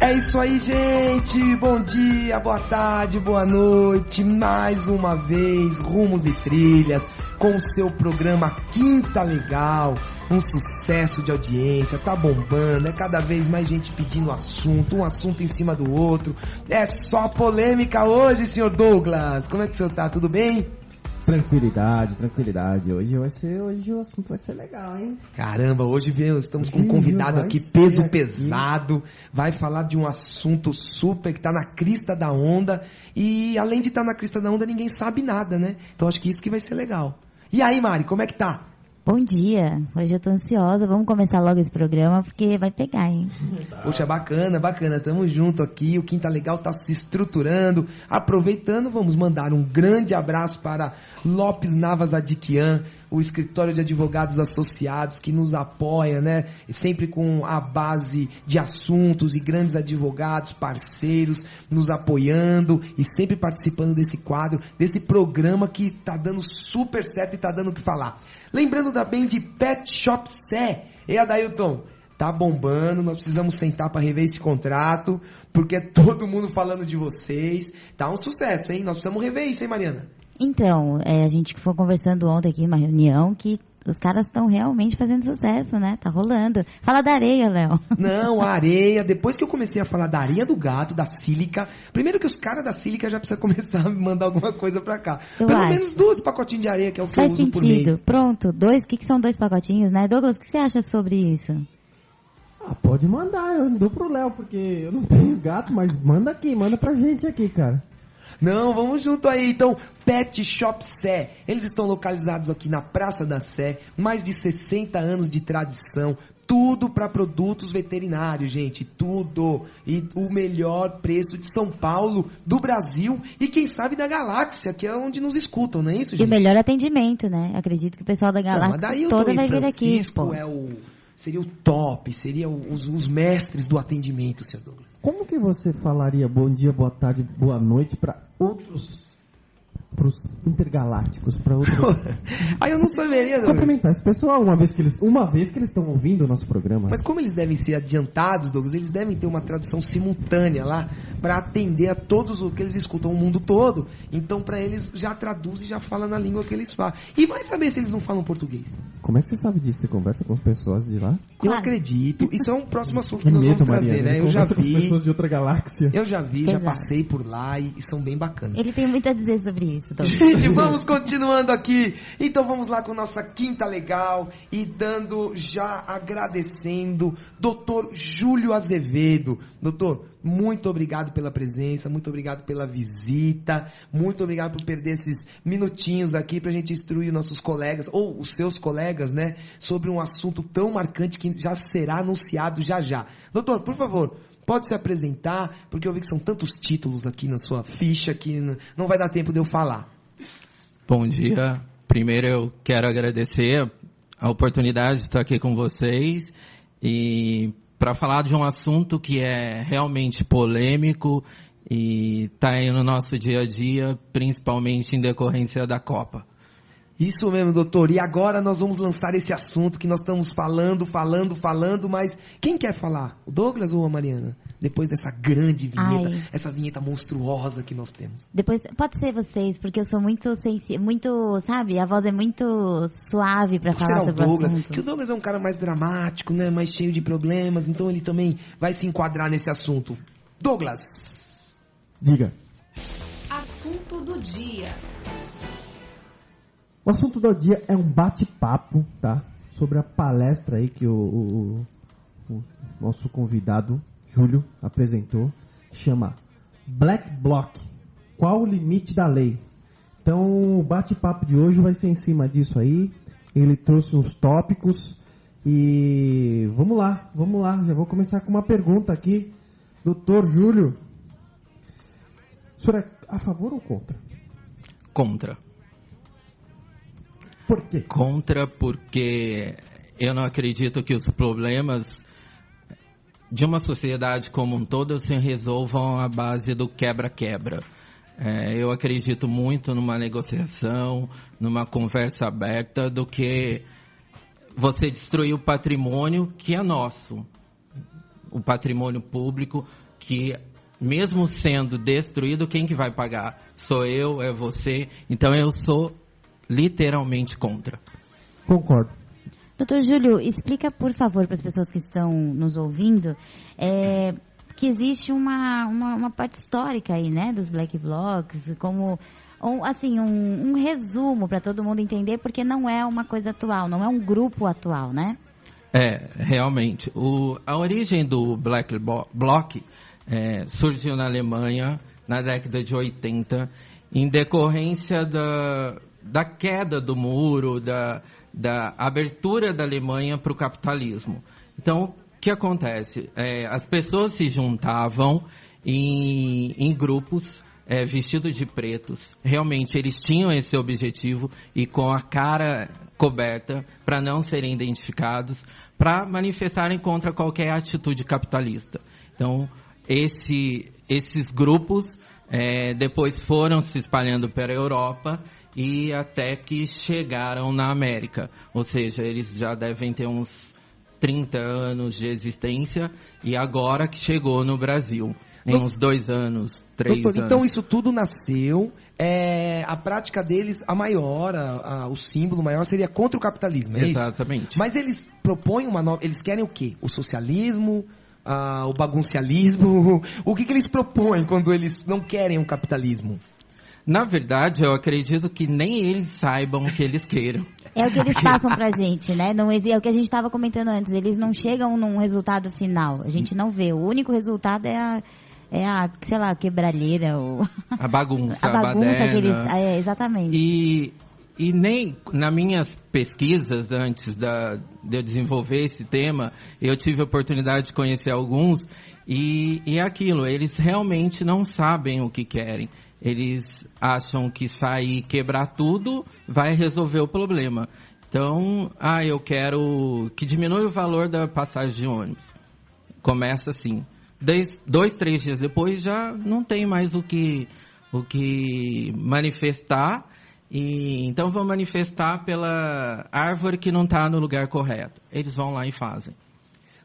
É isso aí, gente! Bom dia, boa tarde, boa noite. Mais uma vez, Rumos e Trilhas, com o seu programa Quinta Legal. Um sucesso de audiência, tá bombando, é cada vez mais gente pedindo assunto, um assunto em cima do outro. É só polêmica hoje, senhor Douglas. Como é que o senhor tá? Tudo bem? Tranquilidade. Hoje o assunto vai ser legal, hein? Caramba, hoje estamos com um convidado aqui, peso pesado. Vai falar de um assunto super que tá na crista da onda. E além de estar na crista da onda, ninguém sabe nada, né? Então acho que isso que vai ser legal. E aí, Mari, como é que tá? Bom dia, hoje eu tô ansiosa, vamos começar logo esse programa porque vai pegar, hein? Poxa, bacana, tamo junto aqui, o Quinta Legal tá se estruturando, aproveitando, vamos mandar um grande abraço para Lopes Navas Adiquian, o escritório de advogados associados que nos apoia, né? Sempre com a base de assuntos e grandes advogados, parceiros, nos apoiando e sempre participando desse quadro, desse programa que tá dando super certo e tá dando o que falar. Lembrando também de Pet Shop Sé. E Adailton, tá bombando, nós precisamos sentar para rever esse contrato, porque é todo mundo falando de vocês. Tá um sucesso, hein? Nós precisamos rever isso, hein, Mariana? Então, a gente foi conversando ontem aqui numa reunião que os caras estão realmente fazendo sucesso, né? Tá rolando. Fala da areia, Léo. Não, a areia, depois que eu comecei a falar da areia do gato, da sílica, primeiro que os caras da sílica já precisam começar a me mandar alguma coisa pra cá. Pelo menos 2 pacotinhos de areia, que é o que eu uso por mês. Faz sentido. Pronto, o que são 2 pacotinhos, né? Douglas, o que você acha sobre isso? Pode mandar, eu dou pro Léo, porque eu não tenho gato, mas manda pra gente aqui, cara. Não, vamos junto aí. Então, Pet Shop Sé. Eles estão localizados aqui na Praça da Sé. Mais de 60 anos de tradição. Tudo para produtos veterinários, gente. Tudo. E o melhor preço de São Paulo, do Brasil e quem sabe da galáxia, que é onde nos escutam, não é isso, gente? E o melhor atendimento, né? Acredito que o pessoal da galáxia toda vai vir aqui. Pô. Seria o top, seria os mestres do atendimento, senhor Douglas. Como que você falaria bom dia, boa tarde, boa noite para os intergalácticos, para outros? Aí eu não saberia, Douglas. Cumprimentar esse pessoal, uma vez que eles estão ouvindo o nosso programa. Mas como eles devem ser adiantados, Douglas, eles devem ter uma tradução simultânea lá para atender a todos o que eles escutam o mundo todo. Então, para eles, já traduz e já fala na língua que eles falam. E vai saber se eles não falam português. Como é que você sabe disso? Você conversa com as pessoas de lá? Eu acredito. Isso é um próximo assunto que nós vamos trazer, né? Eu já vi. Com as pessoas de outra galáxia. Eu já vi, já passei por lá e são bem bacanas. Ele tem muito a dizer sobre isso. Gente, vamos continuando aqui. Então vamos lá com nossa Quinta Legal e já agradecendo Dr. Júlio Azevedo. Doutor, muito obrigado pela presença, muito obrigado pela visita, muito obrigado por perder esses minutinhos aqui pra gente instruir nossos colegas, ou os seus colegas, né, sobre um assunto tão marcante que já será anunciado já. Doutor, por favor, pode se apresentar, porque eu vi que são tantos títulos aqui na sua ficha que não vai dar tempo de eu falar. Bom dia. Primeiro eu quero agradecer a oportunidade de estar aqui com vocês e para falar de um assunto que é realmente polêmico e está aí no nosso dia a dia, principalmente em decorrência da Copa. Isso mesmo, doutor. E agora nós vamos lançar esse assunto que nós estamos falando, mas quem quer falar? O Douglas ou a Mariana? Depois dessa grande vinheta, essa vinheta monstruosa que nós temos. Depois, pode ser vocês, porque eu sou muito sabe? A voz é muito suave para falar sobre o assunto. Porque o Douglas é um cara mais dramático, né? Mais cheio de problemas, então ele também vai se enquadrar nesse assunto. Douglas! Diga. Assunto do dia. O assunto do dia é um bate-papo, tá? Sobre a palestra aí que o nosso convidado, Júlio, apresentou. Chama Black Bloc. Qual o limite da lei? Então, o bate-papo de hoje vai ser em cima disso aí. Ele trouxe uns tópicos e vamos lá. Já vou começar com uma pergunta aqui. Doutor Júlio, o senhor é a favor ou contra? Contra. Por quê? Contra porque eu não acredito que os problemas de uma sociedade como um todo se resolvam à base do quebra-quebra. Eu acredito muito numa negociação, numa conversa aberta, do que você destruir o patrimônio que é nosso. O patrimônio público que mesmo sendo destruído, quem que vai pagar? Sou eu, é você. Então eu sou literalmente contra. Concordo. Doutor Júlio, explica, por favor, para as pessoas que estão nos ouvindo, que existe uma parte histórica aí, né, dos Black Blocs, como um resumo para todo mundo entender, porque não é uma coisa atual, não é um grupo atual, né? Realmente. A origem do Black Bloc surgiu na Alemanha na década de 80, em decorrência da queda do muro, da abertura da Alemanha para o capitalismo. Então, o que acontece? As pessoas se juntavam em grupos vestidos de pretos. Realmente, eles tinham esse objetivo e com a cara coberta para não serem identificados, para manifestarem contra qualquer atitude capitalista. Então, esses grupos depois foram se espalhando pela Europa e até que chegaram na América. Ou seja, eles já devem ter uns 30 anos de existência e agora que chegou no Brasil. Em uns 2 anos, 3 anos. Então isso tudo nasceu, a prática deles, a maior, o símbolo maior seria contra o capitalismo, é Exatamente. Isso? Mas eles propõem uma nova, eles querem o quê? O socialismo, o baguncialismo? O que eles propõem quando eles não querem o capitalismo? Na verdade, eu acredito que nem eles saibam o que eles queiram. É o que eles passam pra gente, né? É o que a gente estava comentando antes. Eles não chegam num resultado final. A gente não vê. O único resultado é a sei lá, quebralheira. A bagunça, a bagunça baderna. que eles... exatamente. E nem nas minhas pesquisas, antes de eu desenvolver esse tema, eu tive a oportunidade de conhecer alguns. E é aquilo, eles realmente não sabem o que querem. Eles acham que sair e quebrar tudo vai resolver o problema. Então, eu quero que diminua o valor da passagem de ônibus. Começa assim. 2, 3 dias depois já não tem mais o que manifestar. E então vão manifestar pela árvore que não está no lugar correto. Eles vão lá e fazem.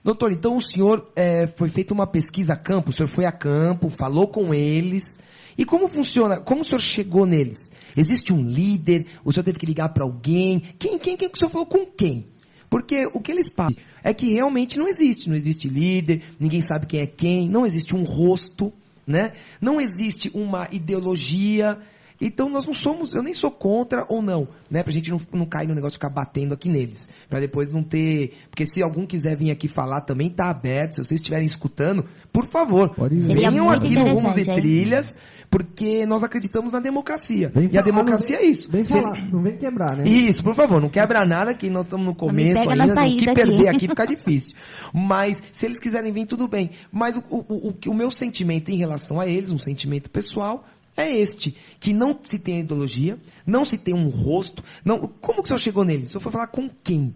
Doutor, então o senhor foi feita uma pesquisa a campo, o senhor foi a campo, falou com eles. E como funciona? Como o senhor chegou neles? Existe um líder? O senhor teve que ligar para alguém? Quem que o senhor falou com quem? Porque o que eles falam é que realmente não existe líder, ninguém sabe quem é quem, não existe um rosto, né? Não existe uma ideologia. Então nós não somos, eu nem sou contra ou não, né? Pra gente não cair no negócio de ficar batendo aqui neles. Pra depois não ter, porque se algum quiser vir aqui falar também tá aberto, se vocês estiverem escutando, por favor, venham aqui no Rumos e Trilhas, porque nós acreditamos na democracia. E a democracia é isso. Vem falar, não vem quebrar, né? Isso, por favor, não quebra nada, que nós estamos no começo ainda, o que perder aqui fica difícil. Mas se eles quiserem vir, tudo bem. Mas o meu sentimento em relação a eles, um sentimento pessoal, é que não se tem ideologia, não se tem um rosto. Como que o senhor chegou nele? O senhor foi falar com quem?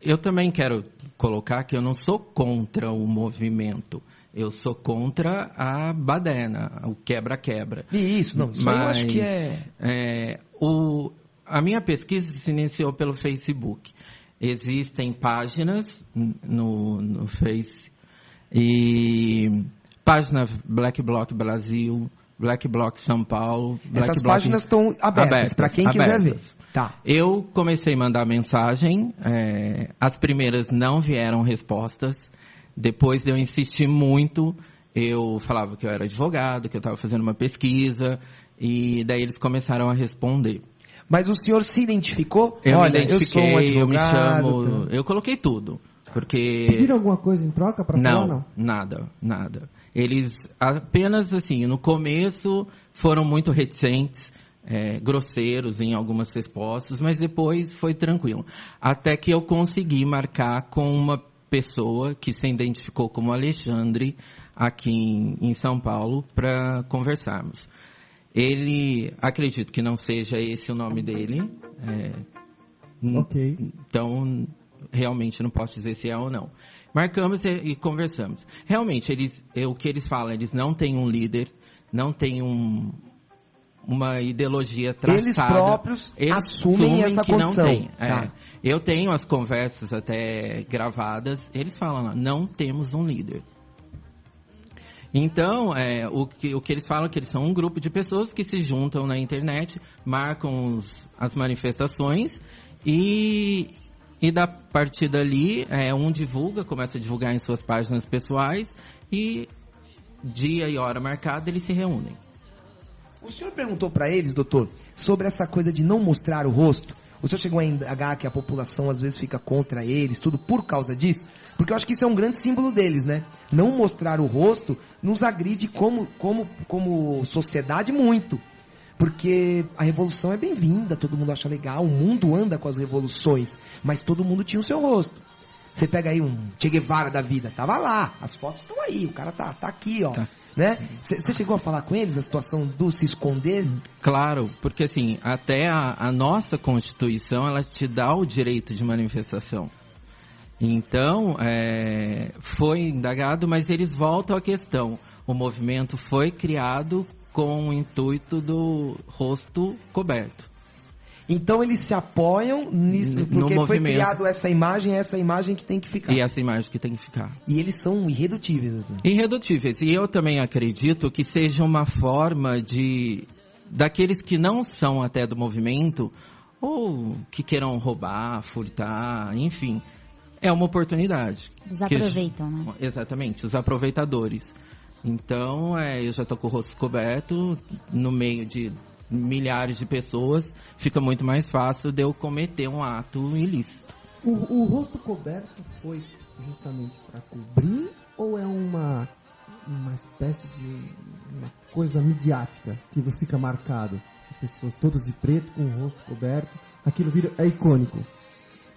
Eu também quero colocar que eu não sou contra o movimento. Eu sou contra a baderna, o quebra-quebra. Isso eu acho que a minha pesquisa se iniciou pelo Facebook. Existem páginas no Face e... Página Black Bloc Brasil, Black Bloc São Paulo. Essas páginas estão abertas para quem quiser ver. Tá. Eu comecei a mandar mensagem, as primeiras não vieram respostas. Depois de eu insistir muito, eu falava que eu era advogado, que eu estava fazendo uma pesquisa, e daí eles começaram a responder. Mas o senhor se identificou? Eu Olha, me identifiquei, eu sou um advogado, eu me chamo... Eu coloquei tudo. Porque... Pediram alguma coisa em troca para falar? Não, nada. Eles apenas, assim, no começo foram muito reticentes, grosseiros em algumas respostas, mas depois foi tranquilo. Até que eu consegui marcar com uma pessoa que se identificou como Alexandre, aqui em São Paulo, para conversarmos. Ele, acredito que não seja esse o nome dele. Ok. Então... realmente não posso dizer se é ou não. Marcamos e conversamos. Realmente, o que eles falam, eles não têm um líder, não têm uma ideologia traçada. Eles próprios assumem essa que condição. Não tem. Tá. Eu tenho as conversas até gravadas, eles falam lá, não temos um líder. Então, o que eles falam é que eles são um grupo de pessoas que se juntam na internet, marcam as manifestações e da partir dali, um divulga, começa a divulgar em suas páginas pessoais e dia e hora marcada eles se reúnem. O senhor perguntou para eles, doutor, sobre essa coisa de não mostrar o rosto? O senhor chegou a indagar que a população às vezes fica contra eles, tudo por causa disso? Porque eu acho que isso é um grande símbolo deles, né? Não mostrar o rosto nos agride como sociedade muito. Porque a revolução é bem-vinda, todo mundo acha legal, o mundo anda com as revoluções, mas todo mundo tinha o seu rosto. Você pega aí um Che Guevara da vida, tava lá, as fotos estão aí, o cara tá aqui, ó. Tá. Né? Você chegou a falar com eles a situação do se esconder? Claro, porque assim, até a nossa Constituição, ela te dá o direito de manifestação. Então, foi indagado, mas eles voltam à questão. O movimento foi criado com o intuito do rosto coberto. Então eles se apoiam nisso, porque foi criado essa imagem, é essa imagem que tem que ficar. E essa imagem que tem que ficar. E eles são irredutíveis. Doutor. Irredutíveis. E eu também acredito que seja uma forma daqueles que não são até do movimento, ou que queiram roubar, furtar, enfim, é uma oportunidade. Eles aproveitam, né? Exatamente, os aproveitadores. Então, eu já estou com o rosto coberto, no meio de milhares de pessoas, fica muito mais fácil de eu cometer um ato ilícito. O rosto coberto foi justamente para cobrir ou é uma espécie de uma coisa midiática que fica marcado? As pessoas todas de preto com o rosto coberto, aquilo é icônico.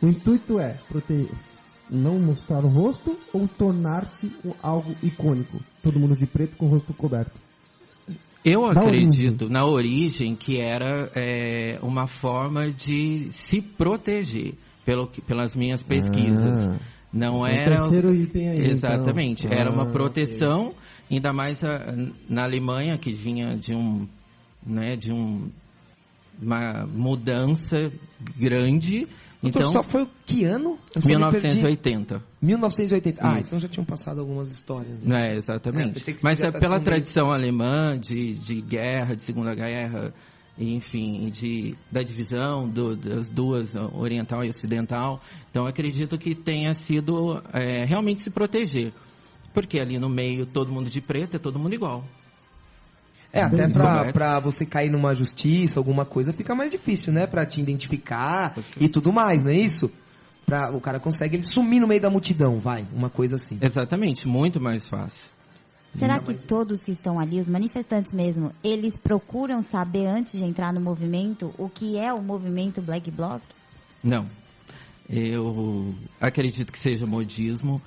O intuito é proteger, não mostrar o rosto ou tornar-se algo icônico? Todo mundo de preto com o rosto coberto. Eu acredito na origem que era uma forma de se proteger, pelas minhas pesquisas. Não era. O terceiro item aí, exatamente, então. Era uma proteção, okay. Ainda mais na Alemanha, que vinha de uma mudança grande. Então, só foi que ano? 1980. 1980. Ah, então já tinham passado algumas histórias. Né? Exatamente. Mas pela tradição alemã de guerra, de Segunda Guerra, enfim, da divisão das duas, oriental e ocidental. Então, acredito que tenha sido realmente se proteger. Porque ali no meio, todo mundo de preto, é todo mundo igual. Até pra você cair numa justiça, alguma coisa, fica mais difícil, né? Pra te identificar e tudo mais, não é isso? O cara consegue ele sumir no meio da multidão, uma coisa assim. Exatamente, muito mais fácil. Será que todos que estão ali, os manifestantes mesmo, eles procuram saber antes de entrar no movimento o que é o movimento Black Bloc? Não. Eu acredito que seja modismo.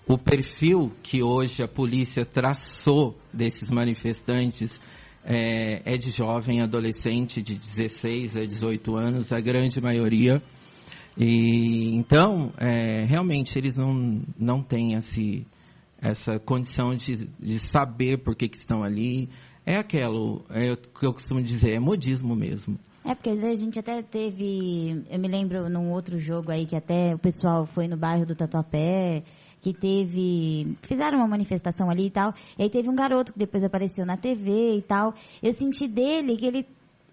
O perfil que hoje a polícia traçou desses manifestantes é de jovem, adolescente, de 16 a 18 anos, a grande maioria. E então, realmente, eles não têm essa condição de saber por que estão ali. É o que eu costumo dizer, é modismo mesmo. Porque a gente até teve, eu me lembro num outro jogo aí que até o pessoal foi no bairro do Tatuapé, que fizeram uma manifestação ali e tal, e aí teve um garoto que depois apareceu na TV e tal. Eu senti dele que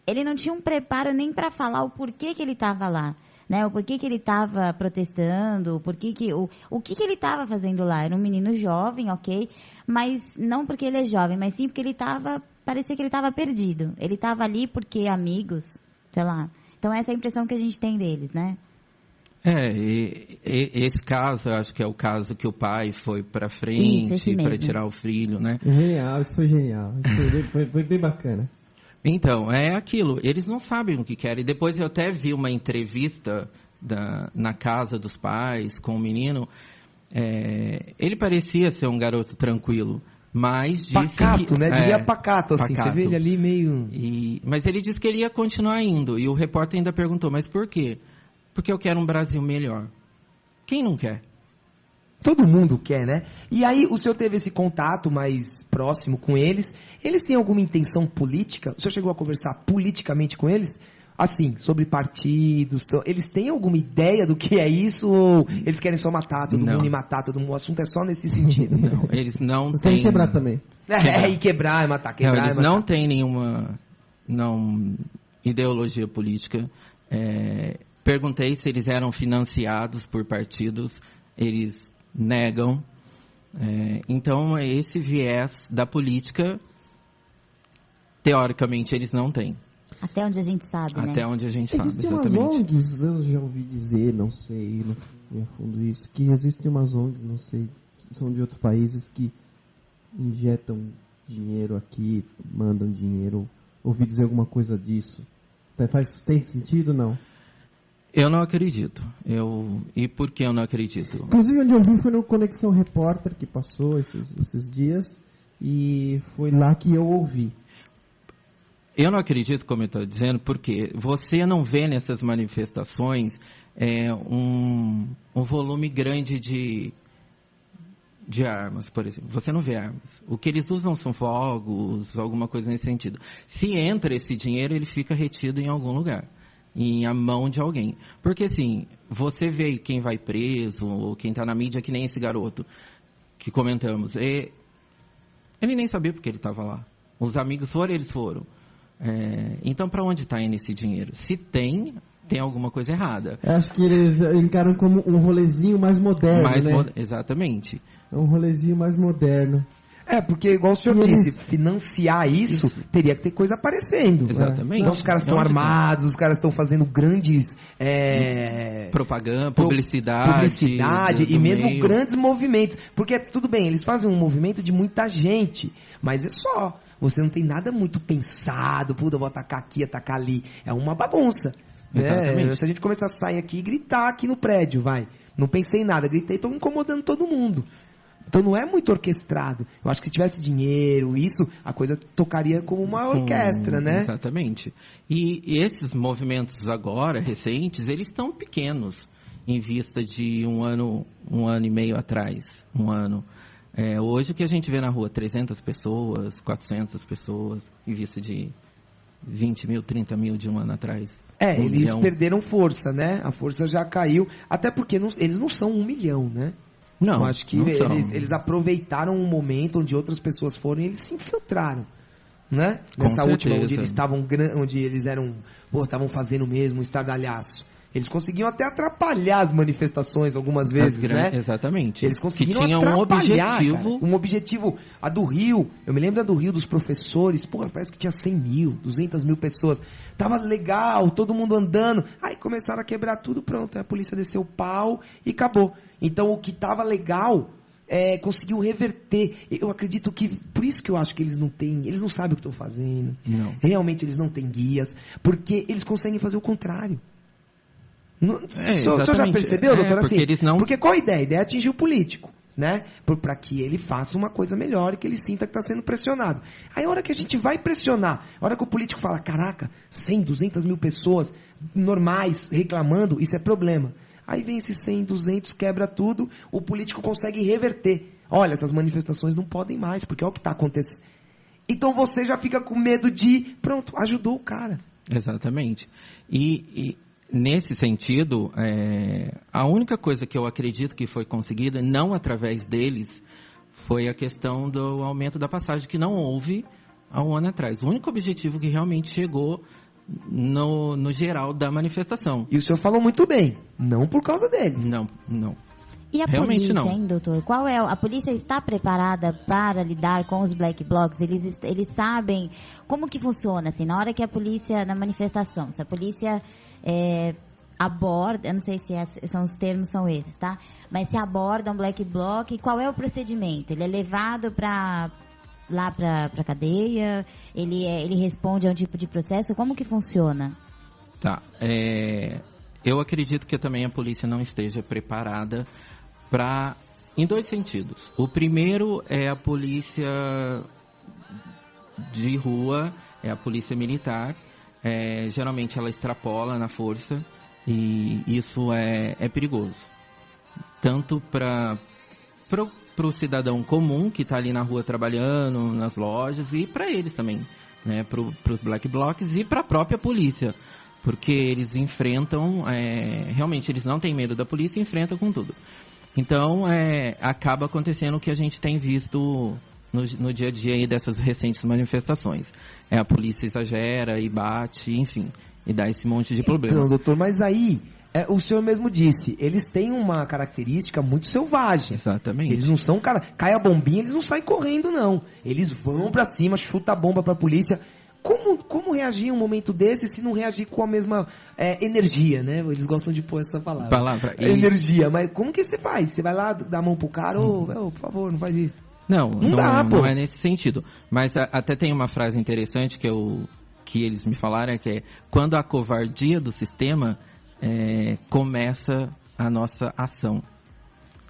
ele não tinha um preparo nem para falar o porquê que ele estava lá, né? O porquê que ele estava protestando, o que ele estava fazendo lá. Era um menino jovem, ok, mas não porque ele é jovem, mas sim porque parecia que ele estava perdido. Ele estava ali porque amigos, sei lá. Então essa é a impressão que a gente tem deles, né? Esse caso, eu acho que é o caso que o pai foi pra frente para tirar o filho, né? Genial, isso foi genial. Isso foi bem bacana. Então, é aquilo, eles não sabem o que querem. Depois eu até vi uma entrevista na casa dos pais com o menino. Ele parecia ser um garoto tranquilo, mas disse pacato, que, né? Devia pacato, assim, pacato. Você vê ele ali meio... Mas ele disse que ele ia continuar indo, e o repórter ainda perguntou, mas por quê? Porque eu quero um Brasil melhor. Quem não quer? Todo mundo quer, né? E aí, o senhor teve esse contato mais próximo com eles. Eles têm alguma intenção política? O senhor chegou a conversar politicamente com eles? assim, sobre partidos, eles têm alguma ideia do que é isso ou eles querem só matar todo Não. mundo e matar todo mundo? O assunto é só nesse sentido. Não, eles não Você tem têm... que quebrar também. E quebrar, e matar, Não, quebrar, eles e matar. não têm nenhuma ideologia política. Perguntei se eles eram financiados por partidos, eles negam. Então, esse viés da política, teoricamente, eles não têm. Até onde a gente sabe, né? Até onde a gente sabe, Existem umas exatamente. ONGs, eu já ouvi dizer, não sei, não fui a fundo isso, que existem umas ONGs, não sei, se são de outros países, que injetam dinheiro aqui, mandam dinheiro. Ouvi dizer alguma coisa disso. Tem sentido, não? Eu não acredito. E por que eu não acredito? Inclusive, onde eu vi foi no Conexão Repórter, que passou esses dias, e foi lá que eu ouvi. Eu não acredito, como eu estou dizendo, porque você não vê nessas manifestações um volume grande de armas, por exemplo. Você não vê armas. O que eles usam são fogos, alguma coisa nesse sentido. Se entra esse dinheiro, ele fica retido em algum lugar, em a mão de alguém. Porque, assim, você vê quem vai preso, ou quem está na mídia, que nem esse garoto que comentamos. Ele nem sabia porque ele estava lá. Os amigos foram, eles foram. Então, para onde está indo esse dinheiro? Se tem alguma coisa errada. Eu acho que eles encaram como um rolezinho mais moderno, né? Exatamente. É um rolezinho mais moderno. Porque igual o senhor disse, financiar isso, teria que ter coisa aparecendo. Exatamente. Então os caras estão armados, os caras estão fazendo grandes... propaganda, publicidade e mesmo meio. grandes movimentos. Porque, tudo bem, eles fazem um movimento de muita gente, mas é só. Você não tem nada muito pensado, puta, eu vou atacar aqui, atacar ali. É uma bagunça. Exatamente. Se a gente começar a sair aqui e gritar aqui no prédio, vai. Não pensei em nada, gritei, estou incomodando todo mundo. Então não é muito orquestrado. Eu acho que se tivesse dinheiro, a coisa tocaria como uma orquestra, né? Exatamente. E esses movimentos agora, recentes, eles estão pequenos em vista de um ano e meio atrás. Hoje o que a gente vê na rua, 300 pessoas, 400 pessoas, em vista de 20 mil, 30 mil de um ano atrás. Eles perderam força, né? A força já caiu, até porque eles não são 1 milhão, né? Não, eu acho que eles aproveitaram um momento onde outras pessoas foram e eles se infiltraram, né? Nessa última, onde eles estavam fazendo mesmo um estardalhaço. Eles conseguiam até atrapalhar as manifestações algumas vezes, né? Exatamente. Eles conseguiram tinha atrapalhar, objetivo. Cara. Um objetivo. A do Rio, eu me lembro da do Rio dos professores. Parece que tinha 100 mil, 200 mil pessoas. Tava legal, todo mundo andando. Aí começaram a quebrar tudo, pronto. Aí a polícia desceu o pau e acabou. Então o que tava legal conseguiu reverter. Eu acredito que, por isso que eu acho que eles não sabem o que estão fazendo. Não. Realmente eles não têm guias, porque eles conseguem fazer o contrário. O senhor já percebeu, doutor? Porque qual a ideia? A ideia é atingir o político, né? Para que ele faça uma coisa melhor e que ele sinta que está sendo pressionado. Aí a hora que a gente vai pressionar, a hora que o político fala, caraca, 100, 200 mil pessoas normais reclamando, isso é problema. Aí vem esses 100, 200, quebra tudo, o político consegue reverter. Olha, essas manifestações não podem mais, porque olha o que está acontecendo. Então você já fica com medo de, pronto, ajudou o cara. Exatamente. E nesse sentido, a única coisa que eu acredito que foi conseguida, não através deles, foi a questão do aumento da passagem, que não houve há um ano atrás. O único objetivo que realmente chegou no geral da manifestação. E o senhor falou muito bem, não por causa deles. Não. E a Realmente polícia, não. hein, doutor? A polícia está preparada para lidar com os black blocs? Eles sabem como que funciona, assim, na hora que a polícia, na manifestação, se a polícia aborda, eu não sei se os termos são esses, tá? Mas se aborda um black bloc, qual é o procedimento? Ele é levado lá para cadeia? Ele responde a um tipo de processo? Como que funciona? Tá. Eu acredito que também a polícia não esteja preparada em dois sentidos. O primeiro é a polícia de rua, é a polícia militar. Geralmente ela extrapola na força e isso é perigoso. Tanto para o cidadão comum que está ali na rua trabalhando, nas lojas, e para eles também, né? Para os black blocs e para a própria polícia. Porque eles enfrentam, realmente eles não têm medo da polícia e enfrentam com tudo. Então, acaba acontecendo o que a gente tem visto no dia a dia aí dessas recentes manifestações. A polícia exagera e bate, enfim, e dá esse monte de problema. Então, doutor, mas aí, o senhor mesmo disse, eles têm uma característica muito selvagem. Exatamente. Eles não são, cai a bombinha, eles não saem correndo, não. Eles vão pra cima, chuta a bomba pra polícia. Como reagir em um momento desse se não reagir com a mesma energia, né? Eles gostam de pôr essa palavra. Energia. Mas como que você faz? Você vai lá, dá a mão pro cara, por favor, não faz isso. Não é nesse sentido. Mas até tem uma frase interessante que eles me falaram, que é: quando a covardia do sistema começa a nossa ação.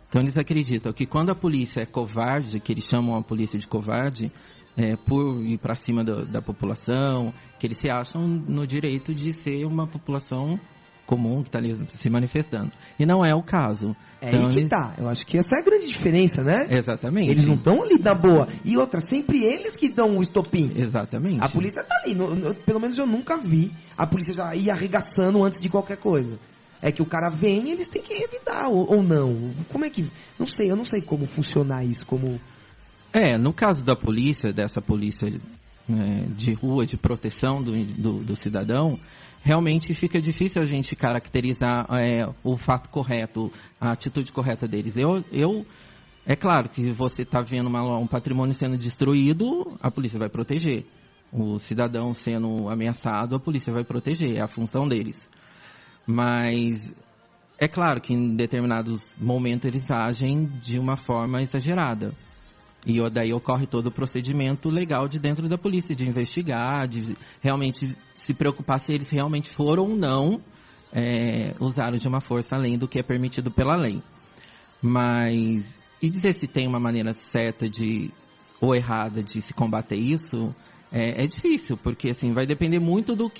Então eles acreditam que quando a polícia é covarde, que eles chamam a polícia de covarde, por ir para cima da população, que eles se acham no direito de ser uma população comum que está ali se manifestando. E não é o caso. Então, aí que tá. Eu acho que essa é a grande diferença, né? Exatamente. Eles não estão ali na boa. E outra, sempre eles que dão o estopim. Exatamente. A polícia tá ali. Pelo menos eu nunca vi a polícia já ir arregaçando antes de qualquer coisa. É que o cara vem e eles têm que revidar, ou não. Como é que... Não sei, eu não sei como funcionar isso, como... No caso da polícia, dessa polícia de rua, de proteção do cidadão, realmente fica difícil a gente caracterizar o fato correto, a atitude correta deles. É claro que você está vendo um patrimônio sendo destruído, a polícia vai proteger. O cidadão sendo ameaçado, a polícia vai proteger, é a função deles. Mas é claro que em determinados momentos eles agem de uma forma exagerada. E daí ocorre todo o procedimento legal de dentro da polícia, de investigar, de realmente se preocupar se eles realmente foram ou não usaram de uma força além do que é permitido pela lei. Mas, e dizer se tem uma maneira certa ou errada de se combater isso, é difícil, porque assim, vai depender muito do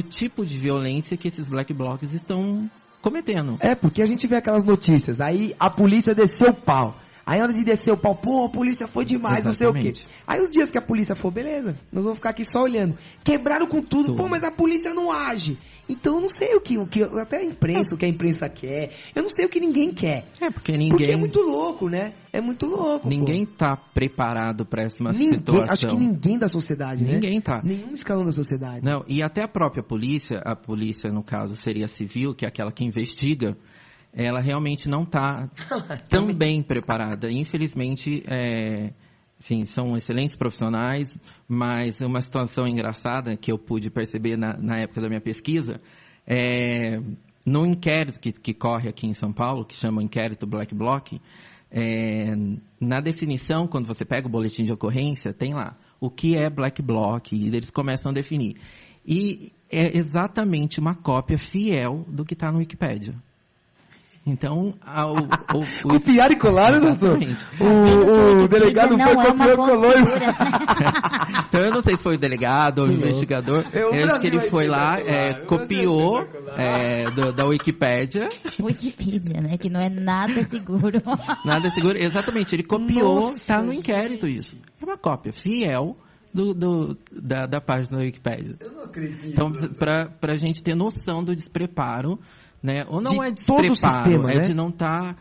tipo de violência que esses black blocs estão cometendo. Porque a gente vê aquelas notícias, aí a polícia desceu o pau. Aí na hora de descer o pau, a polícia foi demais, Exatamente. não sei o quê. Aí os dias que a polícia for, beleza, nós vamos ficar aqui só olhando. Quebraram com tudo, mas a polícia não age. Então eu não sei o que até a imprensa, o que a imprensa quer. Eu não sei o que ninguém quer. Porque é muito louco, né? É muito louco. Ninguém tá preparado para essa situação. Acho que ninguém da sociedade, né? Ninguém tá. Nenhum escalão da sociedade. Não, e até a própria polícia, no caso seria civil, que é aquela que investiga, ela realmente não está tão bem preparada. Infelizmente, sim, são excelentes profissionais, mas uma situação engraçada que eu pude perceber na época da minha pesquisa, no inquérito que corre aqui em São Paulo, que chama Inquérito Black Bloc, na definição, quando você pega o boletim de ocorrência, tem lá o que é Black Bloc, e eles começam a definir. E é exatamente uma cópia fiel do que está no Wikipedia. Então, copiaram e colaram, doutor? O delegado foi, copiou e colou. Então, eu não sei se foi o delegado ou o investigador. Eu acho que ele foi lá, copiou da Wikipédia. Wikipedia, né? Que não é nada seguro. Nada seguro, exatamente. Ele copiou, está no inquérito isso. É uma cópia fiel da página da Wikipédia. Eu não acredito. Então, pra gente ter noção do despreparo, né? Ou não de despreparo, todo o sistema, né? de não estar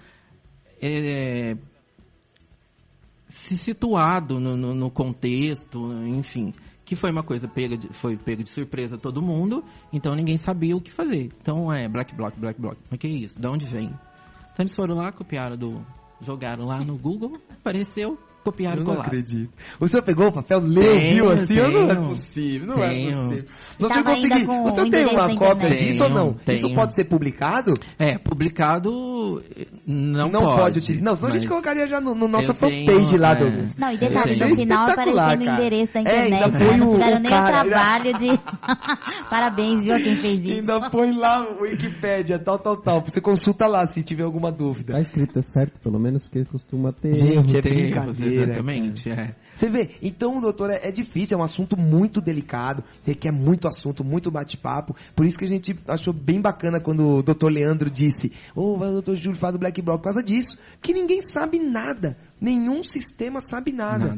se situado no contexto, enfim, que foi uma coisa foi pego de surpresa a todo mundo, então ninguém sabia o que fazer. Então Black Bloc, mas que é isso? De onde vem? Então eles foram lá, jogaram lá no Google, apareceu, copiaram e colaram. Eu não acredito. O senhor pegou o papel, leu, viu assim? Não é possível, não é possível. O senhor tem uma cópia disso ou não? Isso pode ser publicado? Publicado não pode utilizar. Não, senão a gente colocaria já no nosso fanpage lá do... Não, e detalhe, no final aparecendo o endereço da internet. Não tiveram nem o trabalho de... Parabéns, viu, a quem fez isso. Ainda põe lá o Wikipédia, tal. Você consulta lá se tiver alguma dúvida. Tá escrito certo, pelo menos, porque costuma ter... Gente, é brincadeira. Exatamente, Você vê, então, doutor, é difícil, é um assunto muito delicado, requer muito assunto, muito bate-papo, por isso que a gente achou bem bacana quando o doutor Leandro disse, vai o doutor Júlio falar do Black Bloc, por causa disso, que ninguém sabe nada, Nenhum sistema sabe nada.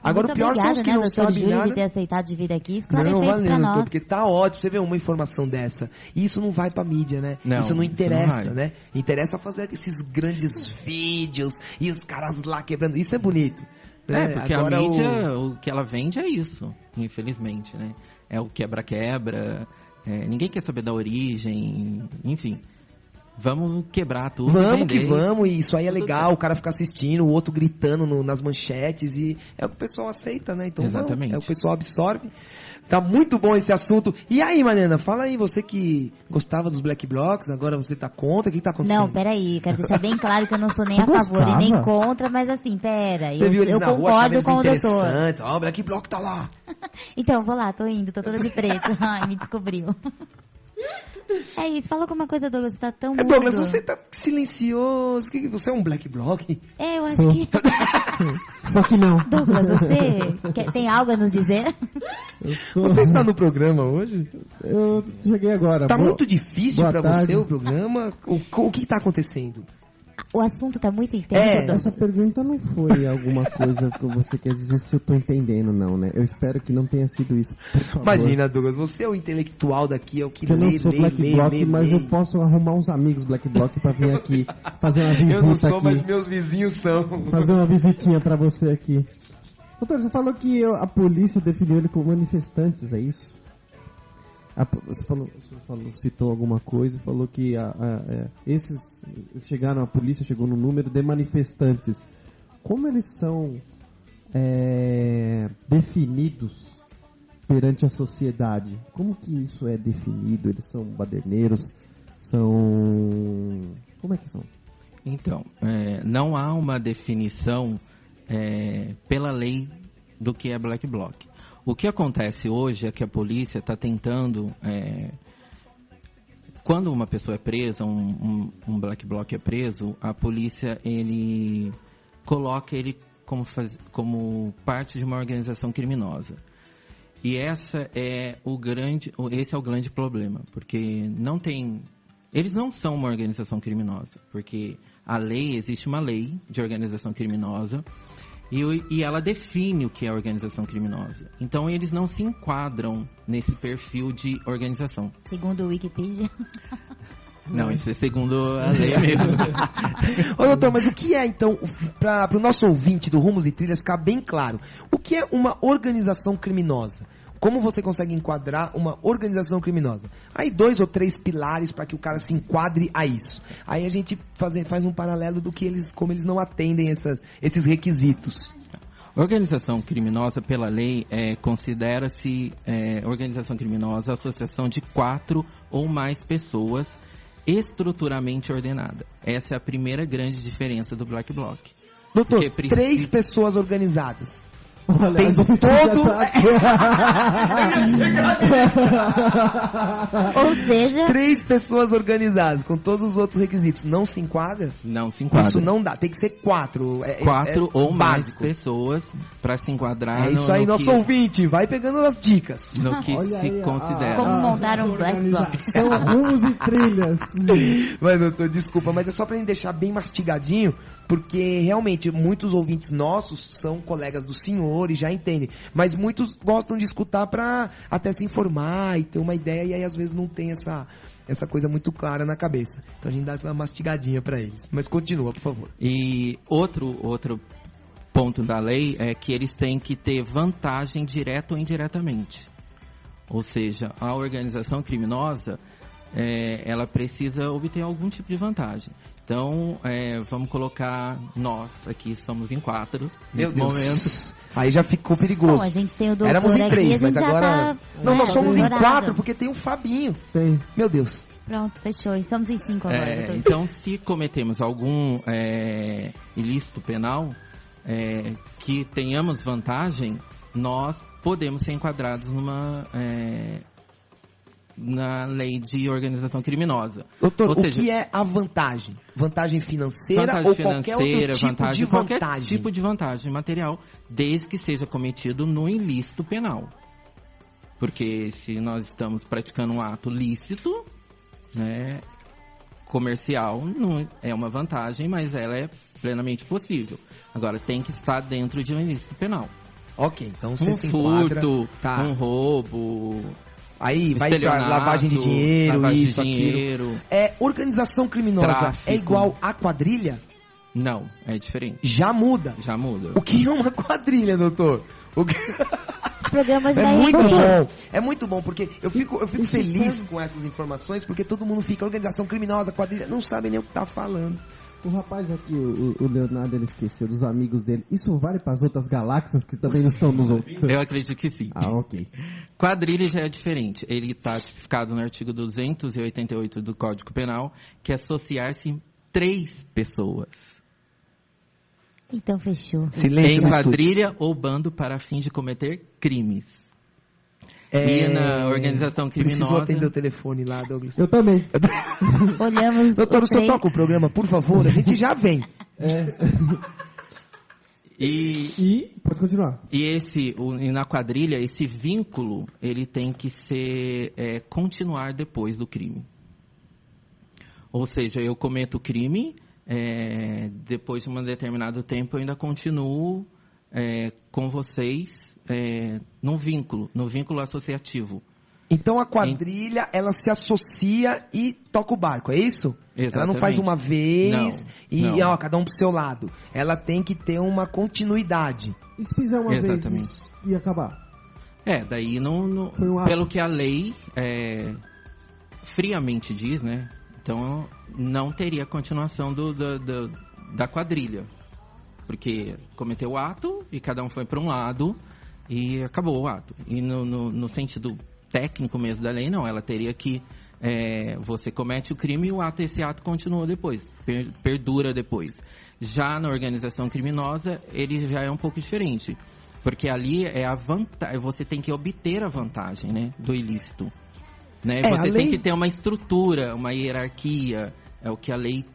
Agora, Muito o pior são os obrigada, que né, não doutor sabem Júlio, nada. de ter aceitado de vir aqui esclarecer Não, isso pra valeu, nós. doutor, porque tá ótimo. Você vê uma informação dessa. E isso não vai pra mídia, né? Não, isso não isso interessa, não vai. né? Interessa fazer esses grandes vídeos e os caras lá quebrando. Isso é bonito. Né? Porque Agora a mídia, o que ela vende é isso, infelizmente, né? É o quebra-quebra, ninguém quer saber da origem, enfim. Vamos quebrar tudo, Vamos vender. que vamos, e isso aí é Tudo legal, bem. o cara ficar assistindo, o outro gritando nas manchetes, e é o que o pessoal aceita, né? Então Exatamente. vamos, é o que o pessoal absorve. Tá muito bom esse assunto. E aí, Mariana, fala aí, você que gostava dos Black Blocs, agora você tá contra, o que tá acontecendo? Não, peraí, quero deixar bem claro que eu não sou nem Você a favor e nem gostava? contra, mas assim, pera, Você viu eles eu na rua, achava concordo eles com o doutor. interessantes. Ó, o Black Bloc tá lá. Então, vou lá, tô indo, tô toda de preto. Ai, me descobriu. É isso, fala alguma coisa, Douglas, você tá tão mudo. Douglas, você tá silencioso. Você é um Black Bloc? É, eu acho que... Só que não. Douglas, você tem algo a nos dizer? Eu sou... Você está no programa hoje? Eu cheguei agora. Tá muito difícil boa pra tarde. você o programa? O que tá acontecendo? O assunto tá muito intenso, É, Douglas. Essa pergunta não foi alguma coisa que você quer dizer se eu tô entendendo, não, né? Eu espero que não tenha sido isso, por favor. Imagina, Douglas, você é o intelectual daqui, é o que Eu não lê, sou Black Bloc, mas lê. eu posso arrumar uns amigos Black Bloc pra vir aqui fazer uma visita Eu não sou, aqui. mas meus vizinhos são. Fazer uma visitinha pra você aqui. Doutor, você falou que a polícia definiu ele como manifestantes, é isso? Citou alguma coisa, falou que esses chegaram, a polícia chegou no número de manifestantes. Como eles são definidos perante a sociedade? Como que isso é definido? Eles são baderneiros? Como é que são? Então, não há uma definição pela lei do que é Black Bloc. O que acontece hoje é que a polícia está tentando, quando uma pessoa é presa, um Black Bloc é preso, a polícia coloca ele como parte de uma organização criminosa. E esse é o grande problema, porque eles não são uma organização criminosa, porque existe uma lei de organização criminosa, e ela define o que é organização criminosa. Então, eles não se enquadram nesse perfil de organização. Segundo o Wikipedia. Não, isso é segundo a lei mesmo. Ô, doutor, mas o que é, então, para o nosso ouvinte do Rumos e Trilhas ficar bem claro, o que é uma organização criminosa? Como você consegue enquadrar uma organização criminosa? Aí 2 ou 3 pilares para que o cara se enquadre a isso. Aí a gente faz um paralelo do que como eles não atendem esses requisitos. Organização criminosa, pela lei, considera-se organização criminosa a associação de 4 ou mais pessoas estruturalmente ordenada. Essa é a primeira grande diferença do Black Bloc. Doutor, Porque 3 pessoas organizadas. Olha, Tem a gente todo... Ou seja, 3 pessoas organizadas, com todos os outros requisitos. Não se enquadra? Não se enquadra. Isso não dá, tem que ser 4. 4 ou mais básico. pessoas para se enquadrar É isso aí, nosso que, ouvinte. Vai pegando as dicas. no que Olha se aí, considera. Como montar um Black Bloc. São rumos e trilhas. Mas, doutor, desculpa, mas é só pra gente deixar bem mastigadinho, porque realmente muitos ouvintes nossos são colegas do senhor e já entendem. Mas muitos gostam de escutar pra até se informar e ter uma ideia, e aí às vezes não tem essa coisa muito clara na cabeça. Então a gente dá essa mastigadinha pra eles. Mas continua, por favor. E outro ponto da lei é que eles têm que ter vantagem direta ou indiretamente. Ou seja, a organização criminosa, ela precisa obter algum tipo de vantagem. Então, vamos colocar nós aqui, estamos em 4 nesse momento. Aí já ficou perigoso. Bom, a gente tem o doutor Éramos em aqui, 3, a gente mas já agora... tá... Não, nós somos em doutorado. 4, porque tem o Fabinho. Tem. Meu Deus. Pronto, fechou. E somos em 5 agora, doutor. Então, se cometemos algum ilícito penal, que tenhamos vantagem, nós podemos ser enquadrados na lei de organização criminosa. Doutor, Ou o seja, que é a vantagem? Vantagem financeira vantagem ou financeira, qualquer outro tipo vantagem, de qualquer vantagem? tipo de vantagem material, desde que seja cometido no ilícito penal. Porque se nós estamos praticando um ato lícito, né, comercial, não é uma vantagem, mas ela é plenamente possível. Agora, tem que estar dentro de um ilícito penal. Ok, então você Um se enquadra... furto, Tá. um roubo, Aí vai pra estelionato, lavagem de dinheiro, lavagem isso, de dinheiro. aquilo. Organização criminosa Tráfico. é igual a quadrilha? Não, é diferente. Já muda. Já muda. O que é uma quadrilha, doutor? O que... Os programas É da muito RT. bom, é muito bom, porque eu fico isso feliz serve- com essas informações, porque todo mundo fica, organização criminosa, quadrilha, não sabe nem o que tá falando. O rapaz aqui, o Leonardo, ele esqueceu dos amigos dele. Isso vale para as outras galáxias que também não estão nos ouvindo? Eu acredito que sim. Ah, ok. Quadrilha já é diferente. Ele está tipificado no artigo 288 do Código Penal, que é associar-se 3 pessoas. Então fechou. Silêncio Em no estúdio. quadrilha ou bando para fim de cometer crimes. É, E na organização Preciso criminosa... atender o telefone lá, Douglas. Eu também. Olhamos Doutor, o os senhor três. toca o programa, por favor? A gente já vem. E Pode continuar. e na quadrilha, esse vínculo, ele tem que ser continuar depois do crime. Ou seja, eu cometo o crime, depois de um determinado tempo eu ainda continuo com vocês no vínculo associativo. Então a quadrilha, ela se associa e toca o barco, é isso? Ela não faz Exatamente. uma vez Não. Ó, cada um pro seu lado. Ela tem que ter uma continuidade. E se fizer uma Exatamente. vez e acabar? Daí não Foi um ato. pelo que a lei friamente diz, né? Então não teria continuação da quadrilha. Porque cometeu o ato e cada um foi para um lado e acabou o ato. E no sentido técnico mesmo da lei, não. Ela teria que... você comete o crime e esse ato continua depois. Perdura depois. Já na organização criminosa, ele já é um pouco diferente. Porque ali é a vantagem... Você tem que obter a vantagem, né? Do ilícito. Né? A Você lei- tem que ter uma estrutura, uma hierarquia. É o que a lei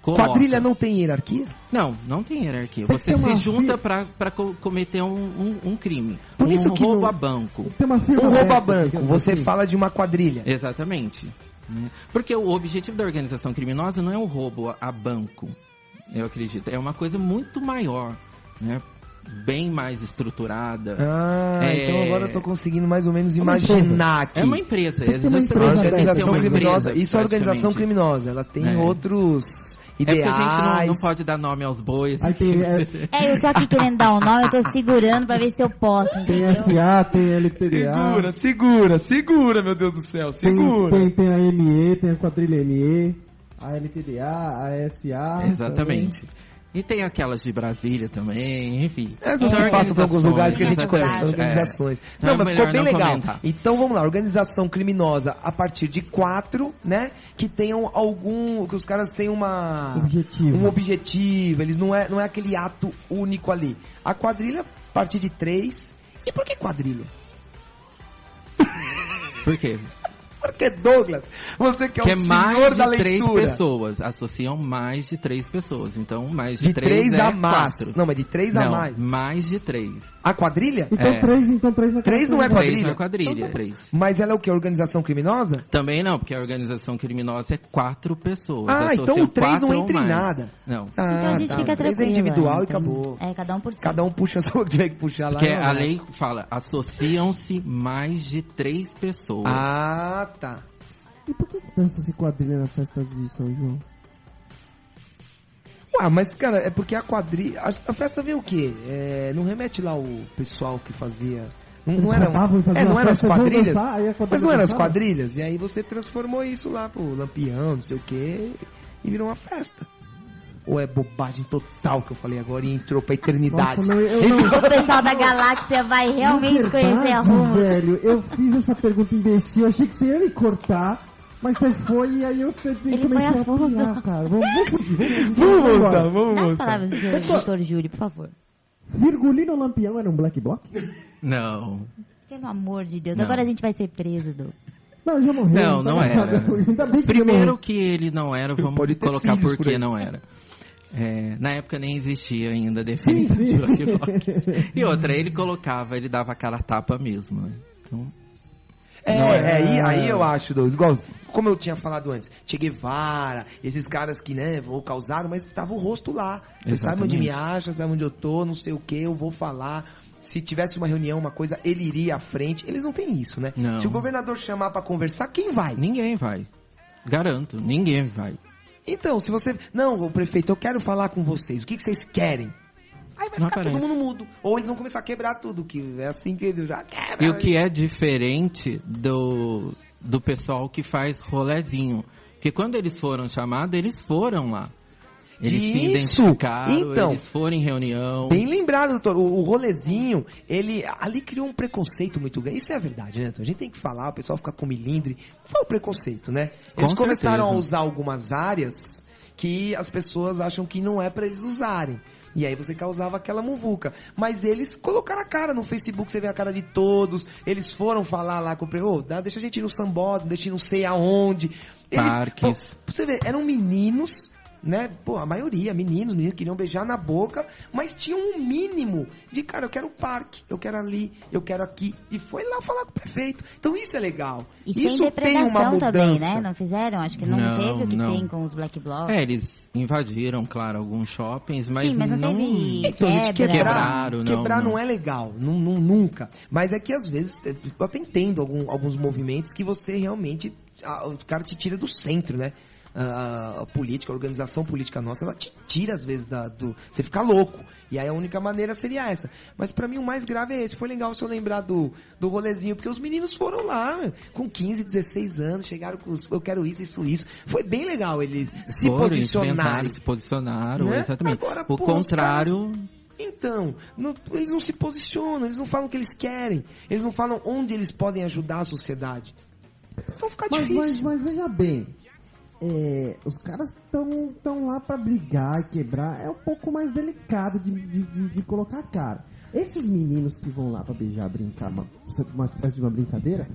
coloca. Quadrilha não tem hierarquia? Não tem hierarquia. Tem que Você ter uma se junta para cometer um crime. Por isso que roubo não- a banco. Tem uma firma Um roubo a aberta, banco, digamos você assim. fala de uma quadrilha. Exatamente. Né? Porque o objetivo da organização criminosa não é o roubo a banco, eu acredito. É uma coisa muito maior, né? Bem mais estruturada. Então agora eu tô conseguindo mais ou menos uma imaginar aqui. É uma empresa. Tem que ter uma Justamente, empresa tem que ser organização uma criminosa. empresa, Isso é organização praticamente. criminosa. Ela tem É. outros É porque ideais. a gente não pode dar nome aos bois. Aí tem, Eu tô aqui querendo dar um nome, eu tô segurando pra ver se eu posso, tem entendeu? SA, tem LTDA. Segura, meu Deus do céu, Tem a ME, tem a quadrilha ME, a LTDA, a SA. Exatamente. E tem aquelas de Brasília também, enfim. Essas São que passam por alguns lugares que a gente organizações, conhece, são organizações. Então é Não, mas melhor ficou bem não legal. comentar. Então vamos lá, organização criminosa a partir de 4, né? Que tenham que os caras tenham um objetivo, eles não é aquele ato único ali. A quadrilha a partir de 3. E por que quadrilha? Por quê? Porque Douglas, você que é Que o é senhor mais da de 3 leitura. pessoas. Associam mais de 3 pessoas. Então, mais de De 3 3 é a mais. 4. Não, mas de 3 a Não, mais. mais de 3. A quadrilha? Então É. 3 na 3 não é 3 quadrilha? não é quadrilha, 3. Mas ela é o que? Organização criminosa? Também não, porque a organização criminosa é 4 pessoas. Ah, então Associam o 3 não 4 ou entra em mais. nada. Não. Ah, Então a gente tá. fica 3 é tranquilo. individual então, e acabou. Cada um por si. Cada um puxa o que tiver que puxar lá. Porque não, a mas- lei fala, associam-se mais de 3 pessoas. Ah, tá. E por que dança-se quadrilha na festa de São João? Ué, mas cara, é porque a quadrilha... A festa vem o quê? Não remete lá o pessoal que fazia... Não era, roubavam e faziam não uma eram as festa, vão quadrilhas? dançar, aí a quadrilha Mas não eram as dançava? quadrilhas? E aí você transformou isso lá pro Lampião, não sei o quê, e virou uma festa. Ou é bobagem total que eu falei agora e entrou pra eternidade? Nossa, não, eu não... O pessoal da galáxia vai realmente Na conhecer a verdade, Roma. velho, eu fiz essa pergunta imbecil, eu achei que você ia me cortar, mas você foi e aí eu Ele comecei foi a a fundo. pirar, cara. Vamos fugir. Vamos voltar, agora. vamos Dá as voltar. palavras do senhor, doutor Júlio, por favor. Virgulino Lampião era um black bloc? Não. Pelo amor de Deus, Não. agora a gente vai ser preso, Du. Não, já morreu. Não era. Ainda bem que Primeiro morreu. que ele não era, vamos Pode ter colocar filhos por por aí. que não era. Na época nem existia ainda a defesa Sim, de sim. Black Bloc. E outra, ele dava a cara a tapa mesmo, né? Então, Aí eu acho, Douglas, igual, como eu tinha falado antes, Che Guevara, esses caras que, né, vou causaram, mas tava o rosto lá. Você sabe onde me acha, sabe onde eu tô, não sei o que, eu vou falar. Se tivesse uma reunião, uma coisa, ele iria à frente. Eles não têm isso, né? Não. Se o governador chamar pra conversar, quem vai? Ninguém vai. Garanto, ninguém vai. Então, se você... Não, o prefeito, eu quero falar com vocês. O que vocês querem? Aí vai Não ficar aparece. todo mundo mudo. Ou eles vão começar a quebrar tudo, que é assim que já quebra. E o que é diferente do pessoal que faz rolezinho. Porque quando eles foram chamados, eles foram lá. Eles se identificaram, então, eles foram em reunião. Bem lembrado, doutor. O rolezinho, ele ali criou um preconceito muito grande. Isso é a verdade, né, doutor? A gente tem que falar, o pessoal fica com milindre. Não foi o preconceito, né? Eles Com começaram certeza. a usar algumas áreas que as pessoas acham que não é pra eles usarem. E aí você causava aquela muvuca. Mas eles colocaram a cara no Facebook, você vê a cara de todos. Eles foram falar lá com o deixa a gente ir no sambódromo, deixa a gente não sei aonde. Parques. Pra você ver, eram meninos, né? Pô, a maioria, meninos queriam beijar na boca, mas tinham um mínimo de, cara, eu quero o parque, eu quero ali, eu quero aqui. E foi lá falar com o prefeito. Então isso é legal. E isso sem tem uma depredação mudança. também, né? Não fizeram? Acho que não teve o que não. tem com os Black Blocs. Eles invadiram, claro, alguns shoppings, mas, Sim, mas não teve Então, gente, Quebraram, quebrar não. não é legal, nunca. Mas é que às vezes, eu até entendo alguns movimentos que você realmente, o cara te tira do centro, né? A política, a organização política nossa, ela te tira às vezes você fica louco. E aí a única maneira seria essa. Mas pra mim o mais grave é esse. Foi legal se eu lembrar do rolezinho, porque os meninos foram lá, com 15, 16 anos, chegaram com eu quero isso. Foi bem legal eles se posicionarem. Se posicionaram, Né? exatamente. Agora, O contrário... Então, eles não se posicionam, eles não falam o que eles querem, eles não falam onde eles podem ajudar a sociedade. Vai ficar difícil. Mas veja bem, os caras estão lá pra brigar e quebrar, é um pouco mais delicado de colocar a cara. Esses meninos que vão lá pra beijar, brincar, uma espécie de uma brincadeira,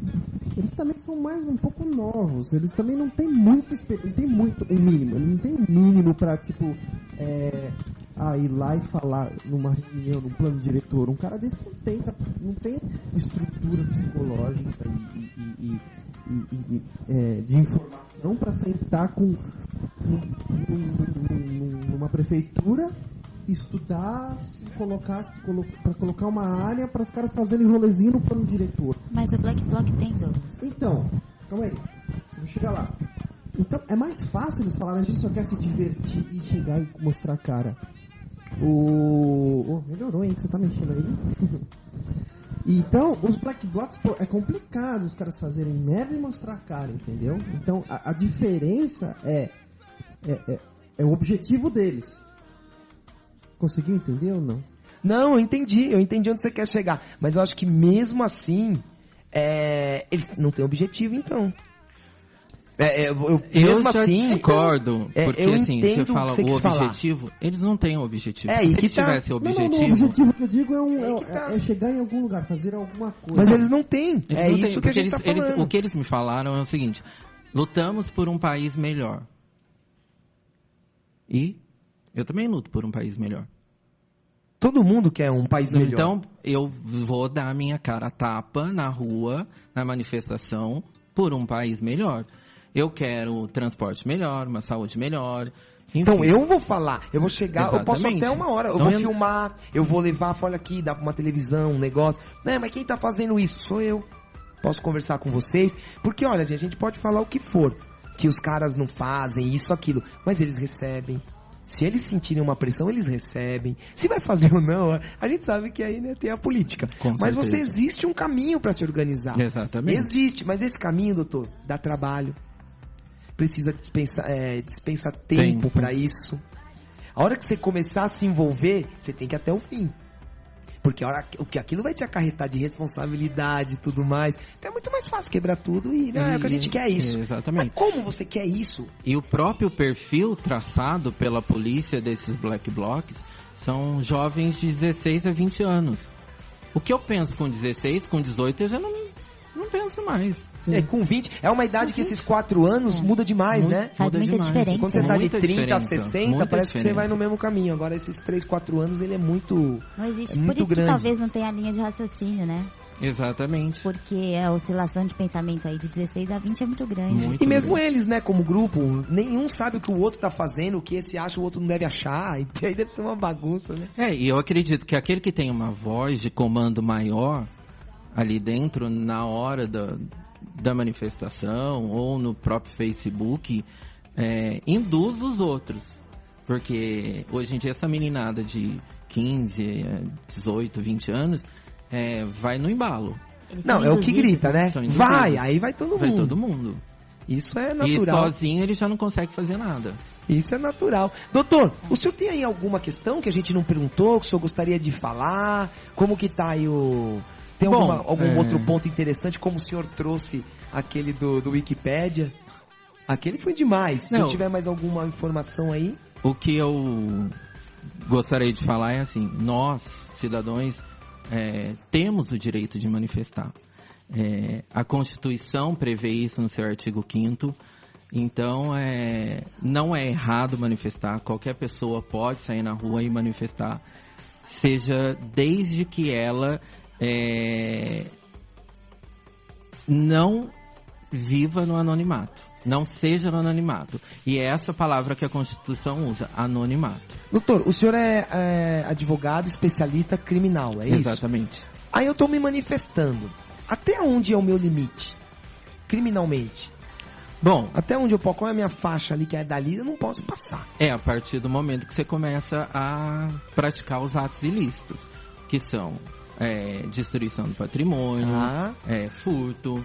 eles também são mais um pouco novos, eles também não têm muita experiência, não tem muito, um mínimo, eles não tem um mínimo pra, tipo, ir lá e falar numa reunião, num plano diretor. Um cara desse não tem estrutura psicológica de informação para sentar com numa prefeitura, estudar, para colocar uma área para os caras fazerem rolezinho no plano diretor. Mas o Black Bloc tem, Douglas. Então, calma aí, vou chegar lá. Então, é mais fácil eles falarem, a gente só quer se divertir e chegar e mostrar a cara. Melhorou, hein, que você tá mexendo aí. Então, os Black Blocs, é complicado os caras fazerem merda e mostrar a cara, entendeu? Então, a diferença é o objetivo deles. Conseguiu entender ou não? Não, eu entendi onde você quer chegar. Mas eu acho que mesmo assim, eles não têm objetivo, então. Eu já discordo, porque eu assim, entendo você fala o que o você objetivo, eles não têm o objetivo. aí Se que eles tá. tivessem o Não, objetivo... o objetivo que eu digo Aí que tá. é chegar em algum lugar, fazer alguma coisa. Mas eles não têm. Eles É não isso têm, que a porque gente tá falando. o que eles me falaram é o seguinte: lutamos por um país melhor. E eu também luto por um país melhor. Todo mundo quer um país melhor. Então, eu vou dar a minha cara a tapa na rua, na manifestação, por um país melhor. Eu quero transporte melhor, uma saúde melhor. Enfim. Então eu vou falar, eu vou chegar, eu posso Exatamente. até uma hora, eu Então, vou filmar, eu vou levar, olha aqui, dá pra uma televisão, um negócio. Né, mas quem tá fazendo isso? Sou eu. Posso conversar com vocês, porque olha, gente, a gente pode falar o que for, que os caras não fazem isso, aquilo, mas eles recebem. Se eles sentirem uma pressão, eles recebem. Se vai fazer ou não, a gente sabe que aí, né, tem a política. Com mas certeza. existe um caminho para se organizar. Exatamente. Existe, mas esse caminho, doutor, dá trabalho. Precisa dispensa tempo para isso. A hora que você começar a se envolver, você tem que ir até o fim. Porque o que aquilo vai te acarretar de responsabilidade e tudo mais. Então é muito mais fácil quebrar tudo e não é o que a gente quer isso. Exatamente. Mas como você quer isso? E o próprio perfil traçado pela polícia desses Black Blocs são jovens de 16 a 20 anos. O que eu penso com 16, com 18 eu já não não penso mais. Com 20, é uma idade que esses 4 anos muda demais, né? Faz muita diferença. Quando você tá de Muita 30 a diferença, 60, muita parece que você vai diferença. no mesmo caminho. Agora, esses 3, 4 anos, ele é muito. Não existe. É Por muito isso grande. que talvez não tenha linha de raciocínio, né? Exatamente. Porque a oscilação de pensamento aí de 16 a 20 é muito grande. Muito E mesmo grande. eles, né, como grupo, nenhum sabe o que o outro tá fazendo, o que esse acha o outro não deve achar. E aí deve ser uma bagunça, né? E eu acredito que aquele que tem uma voz de comando maior ali dentro, na hora da manifestação ou no próprio Facebook, induz os outros. Porque hoje em dia essa meninada de 15, 18, 20 anos vai no embalo. Eles Não, são é o que induzidos, grita, né? São induzidos. Vai, aí vai todo Vai mundo. todo mundo. Isso é E natural. sozinho ele já não consegue fazer nada. Isso é natural. Doutor, o senhor tem aí alguma questão que a gente não perguntou, que o senhor gostaria de falar? Como que tá aí o... Tem Bom, algum outro ponto interessante, como o senhor trouxe aquele do Wikipédia? Aquele foi demais. Se Não. eu tiver mais alguma informação aí... O que eu gostaria de falar é assim, nós, cidadãos, temos o direito de manifestar. A Constituição prevê isso no seu artigo 5º, então não é errado manifestar, qualquer pessoa pode sair na rua e manifestar, seja desde que ela não viva no anonimato. Não seja no anonimato. E é essa palavra que a Constituição usa, anonimato. Doutor, o senhor é advogado especialista criminal, é isso? Exatamente. Aí eu tô me manifestando. Até onde é o meu limite? Criminalmente. Bom, Até onde qual é a minha faixa ali que é dali, eu não posso passar. é a partir do momento que você começa a praticar os atos ilícitos, que são destruição do patrimônio, Ah. Furto,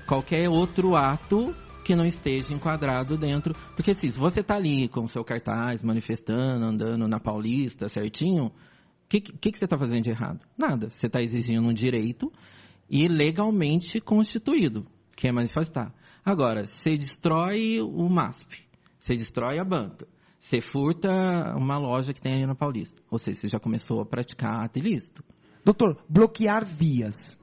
qualquer outro ato que não esteja enquadrado dentro. Porque assim, se você tá ali com o seu cartaz, manifestando, andando na Paulista certinho, o que você está fazendo de errado? Nada. Você está exigindo um direito e legalmente constituído, que é manifestar. Agora, você destrói o MASP, você destrói a banca, você furta uma loja que tem aí na Paulista. Ou seja, você já começou a praticar ato ilícito. Doutor, bloquear vias.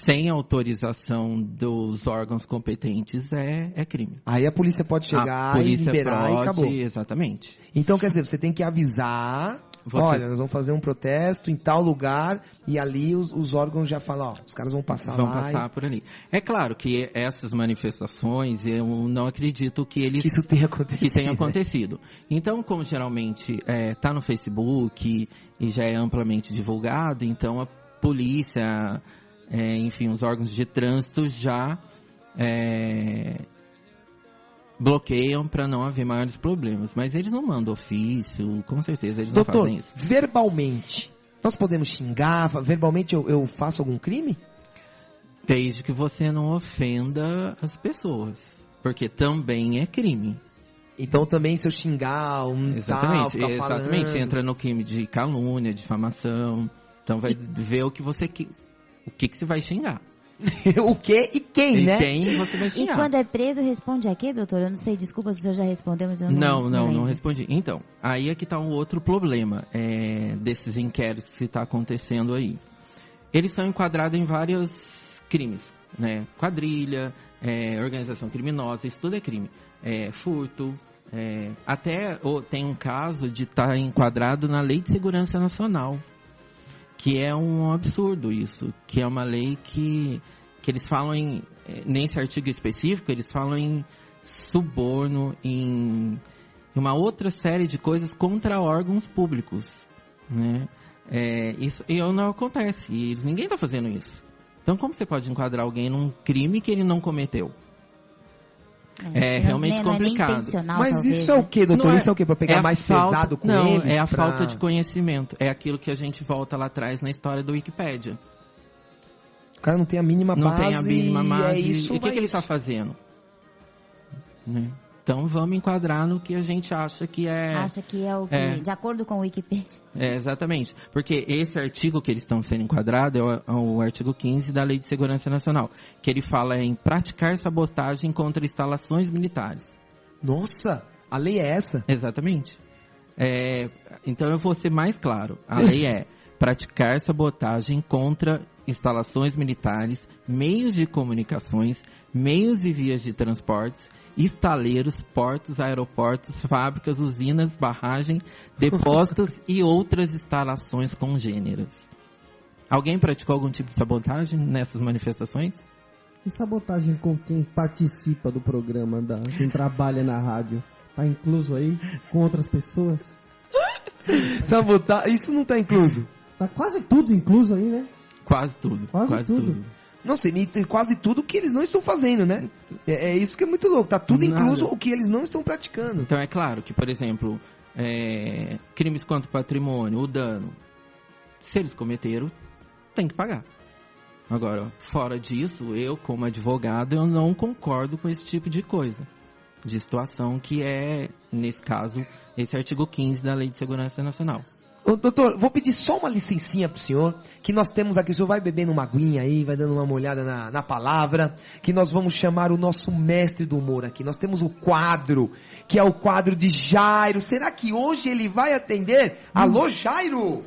Sem autorização dos órgãos competentes é crime. Aí a polícia pode chegar A polícia e liberar pode, e acabou. exatamente. Então, quer dizer, você tem que avisar, olha, nós vamos fazer um protesto em tal lugar, e ali os órgãos já falam, ó, os caras vão passar Vão lá. passar por ali. É claro que essas manifestações, eu não acredito que eles... Que isso tenha acontecido. Que tenha acontecido. Então, como geralmente está no Facebook e já é amplamente divulgado, então a polícia... enfim, os órgãos de trânsito já bloqueiam para não haver maiores problemas. Mas eles não mandam ofício, com certeza eles não Doutor, fazem isso. verbalmente, nós podemos xingar? Verbalmente eu faço algum crime? Desde que você não ofenda as pessoas. Porque também é crime. Então também se eu xingar Exatamente, ficar exatamente. falando... Entra no crime de calúnia, difamação. Então vai ver o que você... O que você vai xingar. O que e quem, E né? quem você vai E xingar. quando é preso, responde a quê, doutor? Eu não sei, desculpa se o senhor já respondeu, mas eu não Não lembro. respondi. Então, aí é que está um outro problema desses inquéritos que está acontecendo aí. Eles são enquadrados em vários crimes, né? Quadrilha, organização criminosa, isso tudo é crime. Furto, até tem um caso de estar enquadrado na Lei de Segurança Nacional, que é um absurdo isso, que é uma lei que eles falam nesse artigo específico, eles falam em suborno, em uma outra série de coisas contra órgãos públicos, né? Isso não acontece, e ninguém está fazendo isso. Então, como você pode enquadrar alguém num crime que ele não cometeu? Realmente complicado. Não é nem intencional, Mas talvez, isso é o que, doutor? Não isso é o que? Para pegar a mais falta- pesado com não, eles? é a pra- falta de conhecimento. É aquilo que a gente volta lá atrás na história do Wikipédia. O cara não tem a mínima Não base. tem a mínima base. É isso, E o que ele está fazendo? Né? Então vamos enquadrar no que a gente acha que é... Acha que é o que, de acordo com o Wikipedia. Exatamente. Porque esse artigo que eles estão sendo enquadrados é o artigo 15 da Lei de Segurança Nacional, que ele fala em praticar sabotagem contra instalações militares. Nossa, a lei é essa? Exatamente. Então eu vou ser mais claro. A lei é praticar sabotagem contra instalações militares, meios de comunicações, meios e vias de transportes, estaleiros, portos, aeroportos, fábricas, usinas, barragem, depósitos e outras instalações congêneras. Alguém praticou algum tipo de sabotagem nessas manifestações? E sabotagem com quem participa do programa, quem trabalha na rádio? Tá incluso aí com outras pessoas? Isso não tá incluso. Tá quase tudo incluso aí, né? Quase tudo. Quase tudo. Não sei, quase tudo que eles não estão fazendo, né? É isso que é muito louco. Tá tudo incluso o que eles não estão praticando. Então é claro que, por exemplo, crimes contra o patrimônio, o dano, se eles cometeram, tem que pagar. Agora, fora disso, eu como advogado, eu não concordo com esse tipo de coisa. De situação que é, nesse caso, esse artigo 15 da Lei de Segurança Nacional. Ô, doutor, vou pedir só uma licencinha pro senhor, que nós temos aqui, o senhor vai bebendo uma aguinha aí, vai dando uma olhada na palavra, que nós vamos chamar o nosso mestre do humor aqui. Nós temos o quadro, que é o quadro de Jairo. Será que hoje ele vai atender? Alô, Jairo?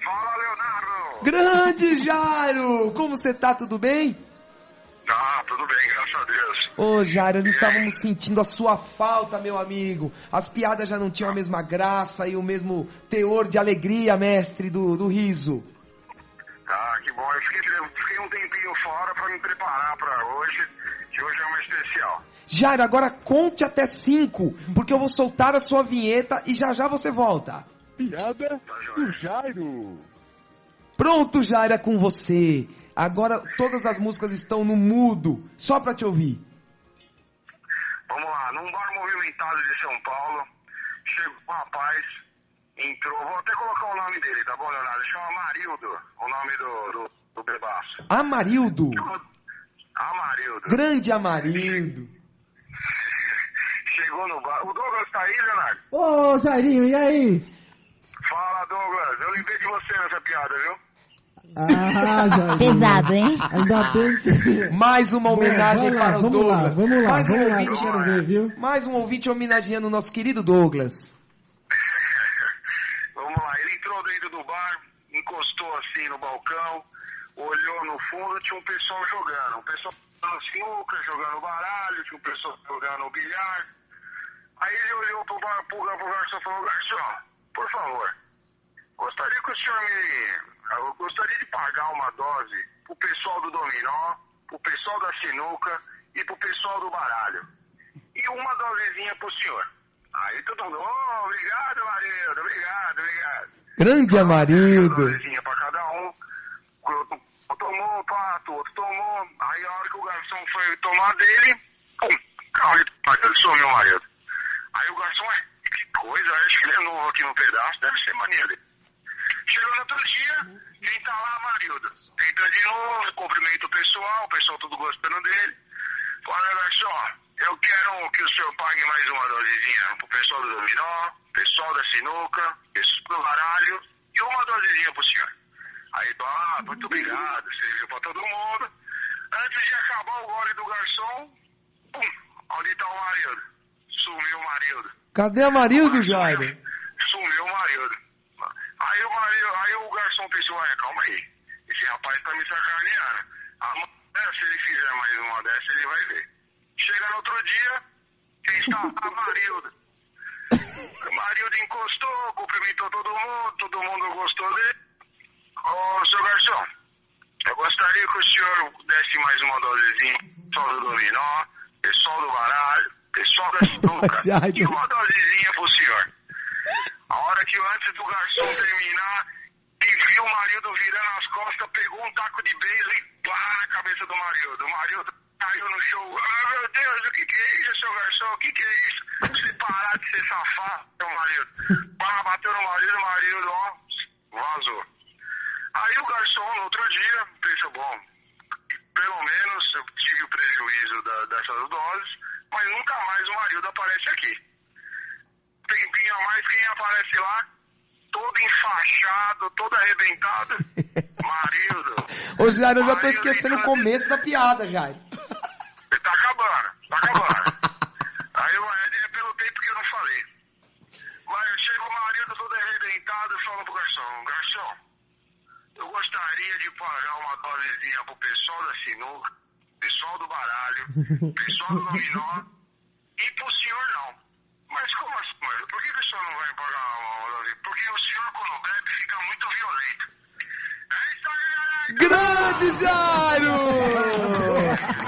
Fala, Leonardo! Grande Jairo! Como você tá? Tudo bem? Ah, tudo bem, graças a Deus. Ô, Jairo, nós estávamos sentindo a sua falta, meu amigo. As piadas já não tinham a mesma graça e o mesmo teor de alegria, mestre do riso. Ah, que bom. Eu fiquei um tempinho fora para me preparar para hoje, que hoje é uma especial. Jairo, agora conte até 5, porque eu vou soltar a sua vinheta e já você volta. Piada do Jairo. Pronto, Jairo, é com você. Agora todas as músicas estão no mudo, só pra te ouvir. Vamos lá, num bar movimentado de São Paulo, chegou um rapaz, entrou, vou até colocar o nome dele, tá bom, Leonardo? Chama Amarildo, o nome do bebaço. Amarildo. Amarildo. Grande Amarildo. Chegou no bar. O Douglas tá aí, Leonardo? Ô, Jairinho, e aí? Fala, Douglas. Eu lembrei de você nessa piada, viu? Ah, Jairinho. Pesado, hein? Ainda bem que... Mais uma homenagem para o Douglas. Vamos lá, mais um eu ouvinte, quero ver, viu? mais um ouvinte homenageando o nosso querido Douglas. Vamos lá, ele entrou dentro do bar, encostou assim no balcão, olhou no fundo, tinha um pessoal jogando. Um pessoal jogando sinuca, jogando baralho, tinha um pessoal jogando bilhar. Aí ele olhou pro garçom e falou: garçom, por favor, gostaria que o senhor eu gostaria de pagar uma dose pro pessoal do dominó, pro pessoal da sinuca e pro pessoal do baralho. E uma dosezinha pro senhor. Aí todo mundo: obrigado, Amarildo, obrigado. Grande Amarildo. Uma dosezinha pra cada um. Um tomou o prato, outro tomou. Aí a hora que o garçom foi tomar dele, ele sumiu o marido. Aí o garçom: que coisa, acho que ele é novo aqui no pedaço, deve ser mania dele. Chegou no outro dia, quem tá lá, Amarildo. Entra de novo, cumprimenta o pessoal tudo gostando dele. Fala: garçom, eu quero que o senhor pague mais uma dosezinha pro pessoal do dominó, pessoal da sinuca, pessoal do baralho e uma dosezinha pro senhor. Aí, muito obrigado, serviu pra todo mundo. Antes de acabar o gole do garçom, onde tá o Amarildo? Sumiu o Amarildo. Cadê Amarildo, Jairo? Sumiu o Amarildo. Aí o garçom pensou: calma aí, esse rapaz tá me sacaneando. Se ele fizer mais uma dessa, ele vai ver. Chega no outro dia, quem está? Amarildo. O Amarildo encostou, cumprimentou todo mundo gostou dele. Ô, seu garçom, eu gostaria que o senhor desse mais uma dosezinha, pessoal do dominó, pessoal do baralho, pessoal da sinuca, e uma dosezinha pro senhor. A hora que antes do garçom terminar, ele viu o Amarildo virando as costas, pegou um taco de beisebol e pá na cabeça do Amarildo. O Amarildo caiu no chão. Ah, meu Deus, o que é isso, seu garçom? O que é isso? Você parar de ser safado, seu Amarildo. Pá, bateu no Amarildo, vazou. Aí o garçom, no outro dia, pensa: bom, pelo menos eu tive o prejuízo dessas doses, mas nunca mais o Amarildo aparece aqui. Tempinho a mais, quem aparece lá? Todo enfaixado, todo arrebentado. Amarildo. Ô, Jairo, eu já tô esquecendo o começo da piada, Jairo. Tá acabando. Aí é pelo tempo que eu não falei. Mas chega o Amarildo todo arrebentado e fala pro garçom: garçom, eu gostaria gostaria de pagar uma dosezinha pro pessoal da sinuca, pessoal do baralho, pessoal do dominó e pro senhor não. Mas como assim, mano? Por que o senhor não vai pagar uma dose? Porque o senhor, quando bebe, fica muito violento. É isso aí, galera! Grande Jairo!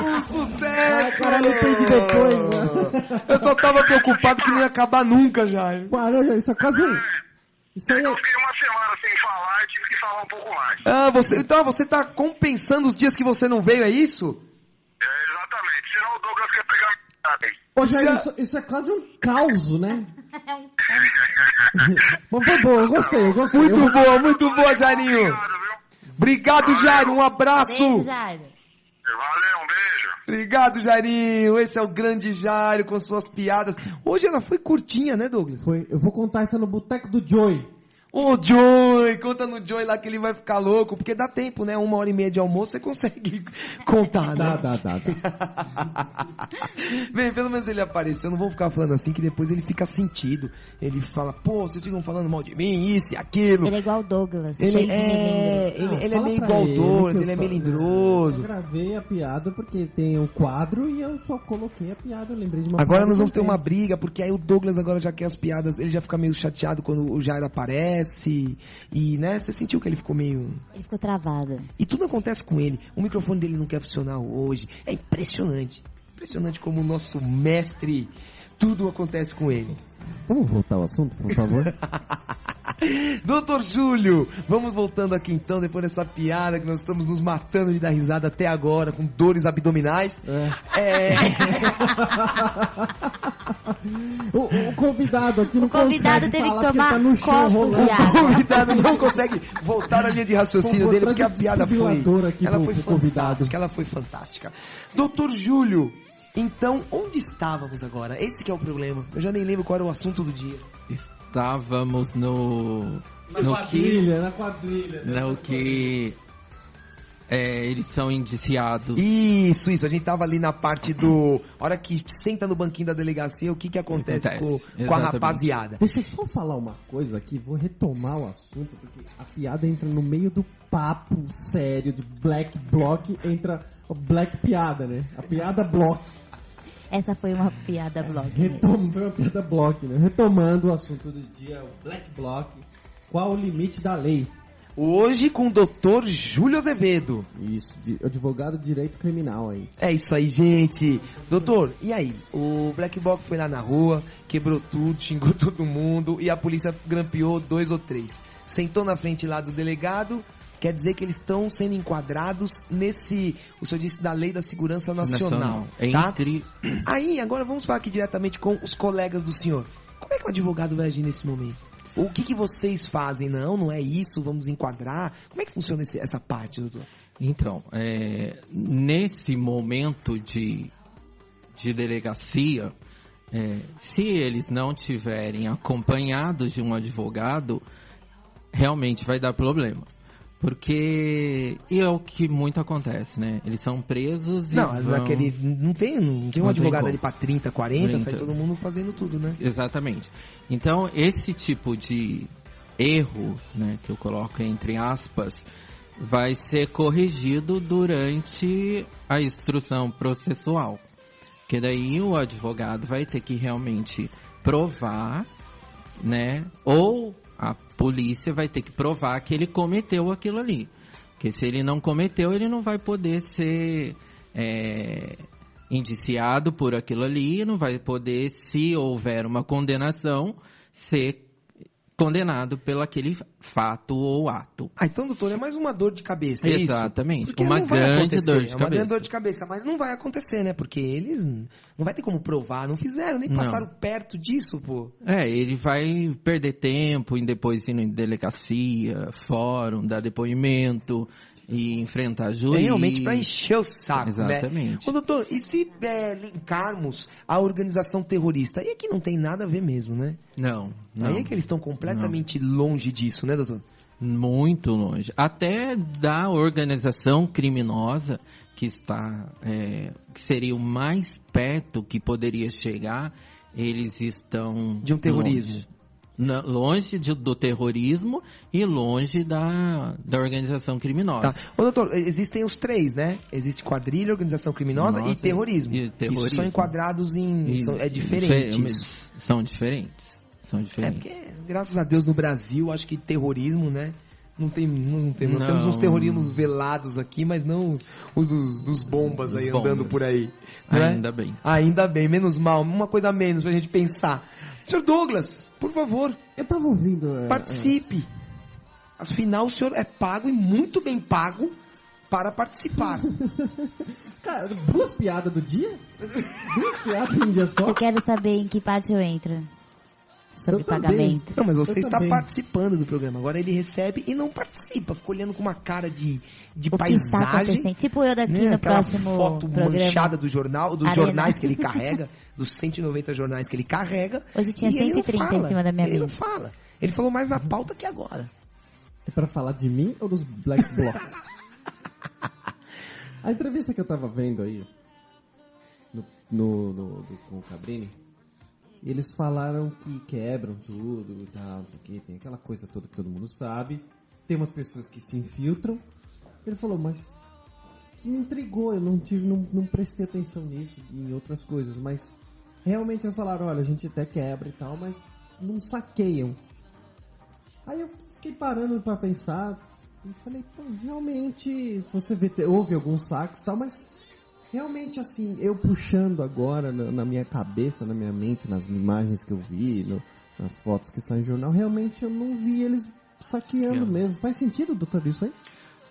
Um sucesso! Caralho, entendi depois, né? Eu só tava preocupado que não ia acabar nunca, Jairo. Caralho, isso é quase um... Isso aí Eu é... fiquei uma semana sem falar e tive que falar um pouco mais. Então você tá compensando os dias que você não veio, é isso? É, exatamente. Senão o Douglas quer pegar minha cara. Ô, Jair, isso é quase um caos, né? Mas foi bom, eu gostei. Muito boa, Jairinho. Obrigado, viu? Obrigado, Jairo, um abraço. Beijo, Jairo. Valeu, um beijo. Obrigado, Jairinho. Esse é o grande Jairo com suas piadas. Hoje ela foi curtinha, né, Douglas? Foi, eu vou contar essa no Boteco do Joey. Ô, Joey, conta no Joey lá que ele vai ficar louco, porque dá tempo, né? 1h30 de almoço você consegue contar, né? Dá. Bem, pelo menos ele apareceu, não vou ficar falando assim, que depois ele fica sentido. Ele fala, pô, vocês ficam falando mal de mim, isso e aquilo. Ele é igual o Douglas, Ele cheio de melindres. ele é meio igual o Douglas, ele é melindroso. Eu gravei a piada porque tem um quadro e eu só coloquei a piada, eu lembrei de uma Agora piada nós que vamos ter eu uma tenho. briga, porque aí o Douglas agora já quer as piadas, ele já fica meio chateado quando o Jairo aparece, e, né, você sentiu que ele ficou meio... Ele ficou travado. E tudo acontece com ele, o microfone dele não quer funcionar hoje, é impressionante. Impressionante como o nosso mestre, tudo acontece com ele. Vamos voltar ao assunto, por favor? Doutor Júlio, vamos voltando aqui então, depois dessa piada que nós estamos nos matando de dar risada até agora, com dores abdominais. O convidado aqui não O convidado consegue teve que falar porque tomar tá no chão copos rolando. de O água. convidado não consegue voltar à linha de raciocínio Vou dele, porque a trazer um piada foi... desfibrilador aqui Ela pro- foi pro convidado. fantástica, ela foi fantástica. Doutor Júlio, então, onde estávamos agora? Esse que é o problema. Eu já nem lembro qual era o assunto do dia. Estávamos no que, Na quadrilha. no que eles são indiciados. Isso. A gente tava ali na parte do... A hora que senta no banquinho da delegacia, o que acontece com a exatamente. rapaziada. Deixa eu só falar uma coisa aqui, vou retomar o assunto, porque a piada entra no meio do papo sério de Black Block, entra o Black Piada, né? A piada Block. Essa foi uma piada blog. Foi uma piada Block, né? Retomando o assunto do dia, o Black Block. Qual o limite da lei? Hoje com o doutor Júlio Azevedo. Isso, advogado de direito criminal aí. É isso aí, gente. Doutor, e aí? O Black Bloc foi lá na rua, quebrou tudo, xingou todo mundo e a polícia grampeou 2 ou 3. Sentou na frente lá do delegado, quer dizer que eles estão sendo enquadrados nesse, o senhor disse, da Lei da Segurança Nacional. Tá? Entre... Aí, agora vamos falar aqui diretamente com os colegas do senhor. Como é que o advogado vai agir nesse momento? O que vocês fazem? Não é isso, vamos enquadrar. Como é que funciona essa parte, doutor? Então, nesse momento de delegacia, se eles não tiverem acompanhados de um advogado, realmente vai dar problema. Porque é o que muito acontece, né? Eles são presos e Não, vão... não tem um advogado ali pra 30, 40, sai 30. todo mundo fazendo tudo, né? Exatamente. Então, esse tipo de erro, né, que eu coloco entre aspas, vai ser corrigido durante a instrução processual. Porque daí o advogado vai ter que realmente provar, né, ou a polícia vai ter que provar que ele cometeu aquilo ali. Porque se ele não cometeu, ele não vai poder ser indiciado por aquilo ali, não vai poder, se houver uma condenação, ser condenado pelo aquele fato ou ato. Então, doutor, é mais uma dor de cabeça, é isso? Exatamente, Porque uma não vai grande acontecer, dor de É uma cabeça. grande dor de cabeça, mas não vai acontecer, né? Porque eles não vai ter como provar, não fizeram, nem passaram perto disso, pô. Ele vai perder tempo em depois ir em delegacia, fórum, dar depoimento e enfrentar juiz. É realmente pra encher o saco, Exatamente. né? Ô, doutor, e se linkarmos a organização terrorista? Aí é que não tem nada a ver mesmo, né? Não. Aí é que eles estão completamente longe disso, né, doutor? Muito longe. Até da organização criminosa que está, que seria o mais perto que poderia chegar, eles estão De um terrorismo. longe. longe do terrorismo e longe da organização criminosa. Tá. Ô, doutor, existem os três, né? Existe quadrilha, organização criminosa e terrorismo. Isso são enquadrados em... é diferente. São diferentes. É porque, graças a Deus, no Brasil, acho que terrorismo, né? Nós temos uns terrorismos velados aqui, mas não os dos bombas aí andando por aí. Né? Ainda bem. Ainda bem, menos mal. Uma coisa a menos pra gente pensar. Senhor Douglas, por favor. Eu tava ouvindo... participe. Afinal, o senhor é pago e muito bem pago para participar. Cara, 2 piadas do dia? 2 piadas em um dia só? Eu quero saber em que parte eu entro. Sobre pagamento. Não, mas você está participando do programa. Agora ele recebe e não participa. Fica olhando com uma cara de paisagem. Tipo eu daqui no próximo foto programa. manchada do jornal, dos jornais que ele carrega, dos 190 jornais que ele carrega. Hoje tinha 130 em cima da minha mesa. Ele não fala. Ele falou mais na pauta que agora. É pra falar de mim ou dos Black Blocs? A entrevista que eu tava vendo aí com o Cabrini, eles falaram que quebram tudo e tal, não sei o que, tem aquela coisa toda que todo mundo sabe. Tem umas pessoas que se infiltram. Ele falou, mas que me intrigou, eu não prestei atenção nisso e em outras coisas, mas realmente eles falaram, olha, a gente até quebra e tal, mas não saqueiam. Aí eu fiquei parando pra pensar e falei, pô, realmente, você houve alguns saques e tal, mas realmente, assim, eu puxando agora na minha cabeça, na minha mente, nas imagens que eu vi, nas fotos que saem em jornal, realmente eu não vi eles saqueando mesmo. Faz sentido, doutor, isso aí?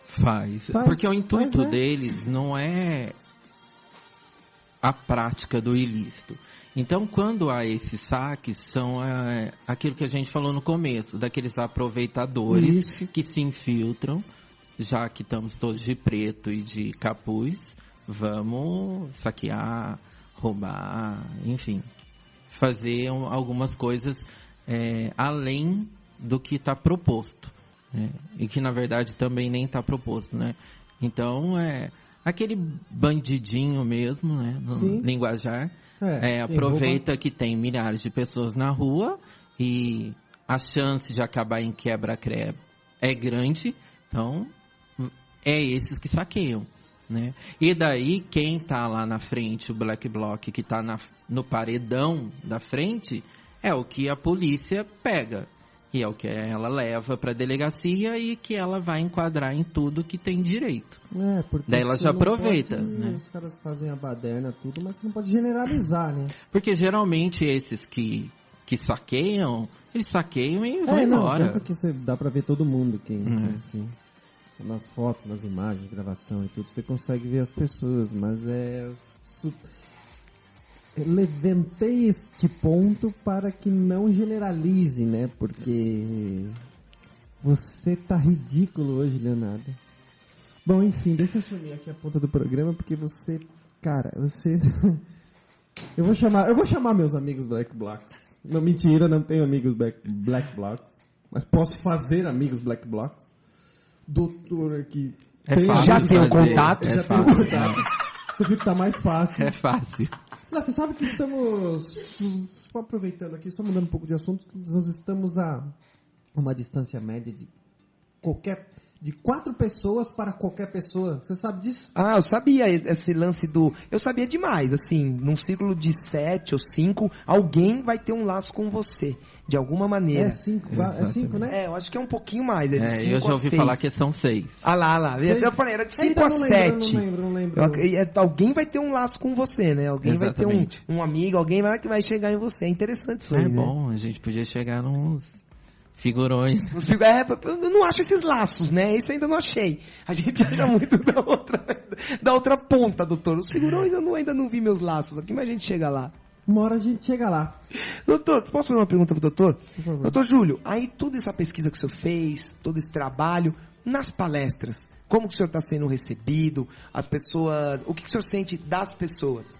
Faz. Porque o intuito deles não é a prática do ilícito. Então, quando há esses saques, são aquilo que a gente falou no começo, daqueles aproveitadores que se infiltram, já que estamos todos de preto e de capuz. Vamos saquear, roubar, enfim, fazer algumas coisas além do que está proposto, né? E que na verdade também nem está proposto, né? Então aquele bandidinho mesmo, né? No linguajar, aproveita que tem milhares de pessoas na rua e a chance de acabar em quebra-quebra é grande, então é esses que saqueiam. Né? E daí, quem está lá na frente, o Black Bloc, que está no paredão da frente, é o que a polícia pega. E é o que ela leva para a delegacia e que ela vai enquadrar em tudo que tem direito. Porque daí ela já aproveita. Né? Os caras fazem a baderna, tudo, mas você não pode generalizar, né? Porque geralmente esses que saqueiam, eles saqueiam e vão embora. Tanto que dá para ver todo mundo quem nas fotos, nas imagens, gravação e tudo, você consegue ver as pessoas, mas eu levantei este ponto para que não generalize, né? Porque você tá ridículo hoje, Leonardo. Bom, enfim, deixa eu sumir aqui a ponta do programa, porque você... Eu vou chamar meus amigos Black Blocs. Não, mentira, não tenho amigos Black Blocs, mas posso fazer amigos Black Blocs. Doutor aqui. Já tem o contato. Você viu que tá mais fácil. É fácil. Não, você sabe que estamos... Só aproveitando aqui, só mudando um pouco de assunto, nós estamos a uma distância média de 4 pessoas para qualquer pessoa. Você sabe disso? Ah, eu sabia esse lance do... Eu sabia demais, assim, num círculo de 7 ou 5, alguém vai ter um laço com você, de alguma maneira. É 5, né? Eu acho que é um pouquinho mais, de 5 eu já ouvi falar que são 6. Ah lá. Eu falei, era de 5 a 7. Não lembro. Alguém vai ter um laço com você, né? Alguém Exatamente. vai ter um amigo, alguém que vai chegar em você. É interessante isso aí, né? Bom, a gente podia chegar nos... figurões. Eu não acho esses laços, né? Isso ainda não achei. A gente acha muito da outra ponta, doutor. Os figurões eu ainda não vi meus laços aqui, mas a gente chega lá. Uma hora a gente chega lá. Doutor, posso fazer uma pergunta pro doutor? Por favor. Doutor Júlio, aí toda essa pesquisa que o senhor fez, todo esse trabalho, nas palestras, como que o senhor está sendo recebido? As pessoas, o que o senhor sente das pessoas?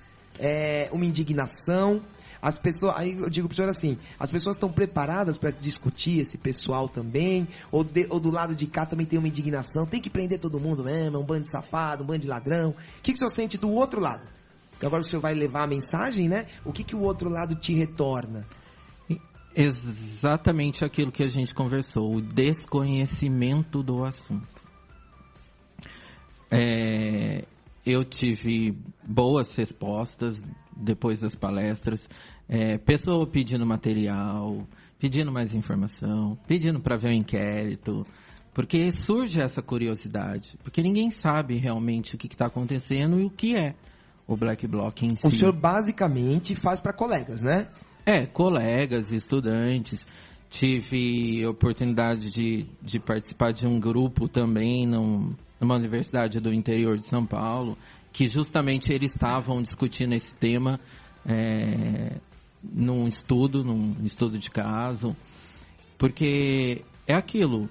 Uma indignação? As pessoas, aí eu digo para o senhor assim, as pessoas estão preparadas para discutir esse pessoal também? Ou do lado de cá também tem uma indignação? Tem que prender todo mundo mesmo, é um bando de safado, um bando de ladrão? O que o senhor sente do outro lado? Agora o senhor vai levar a mensagem, né? O que o outro lado te retorna? Exatamente aquilo que a gente conversou, o desconhecimento do assunto. Eu tive boas respostas depois das palestras, pessoa pedindo material, pedindo mais informação, pedindo para ver o inquérito, porque surge essa curiosidade, porque ninguém sabe realmente o que está acontecendo e o que é o Black Bloc em si. O senhor basicamente faz para colegas, né? Colegas, estudantes. Tive oportunidade de participar de um grupo também numa universidade do interior de São Paulo, que justamente eles estavam discutindo esse tema num estudo de caso, porque é aquilo,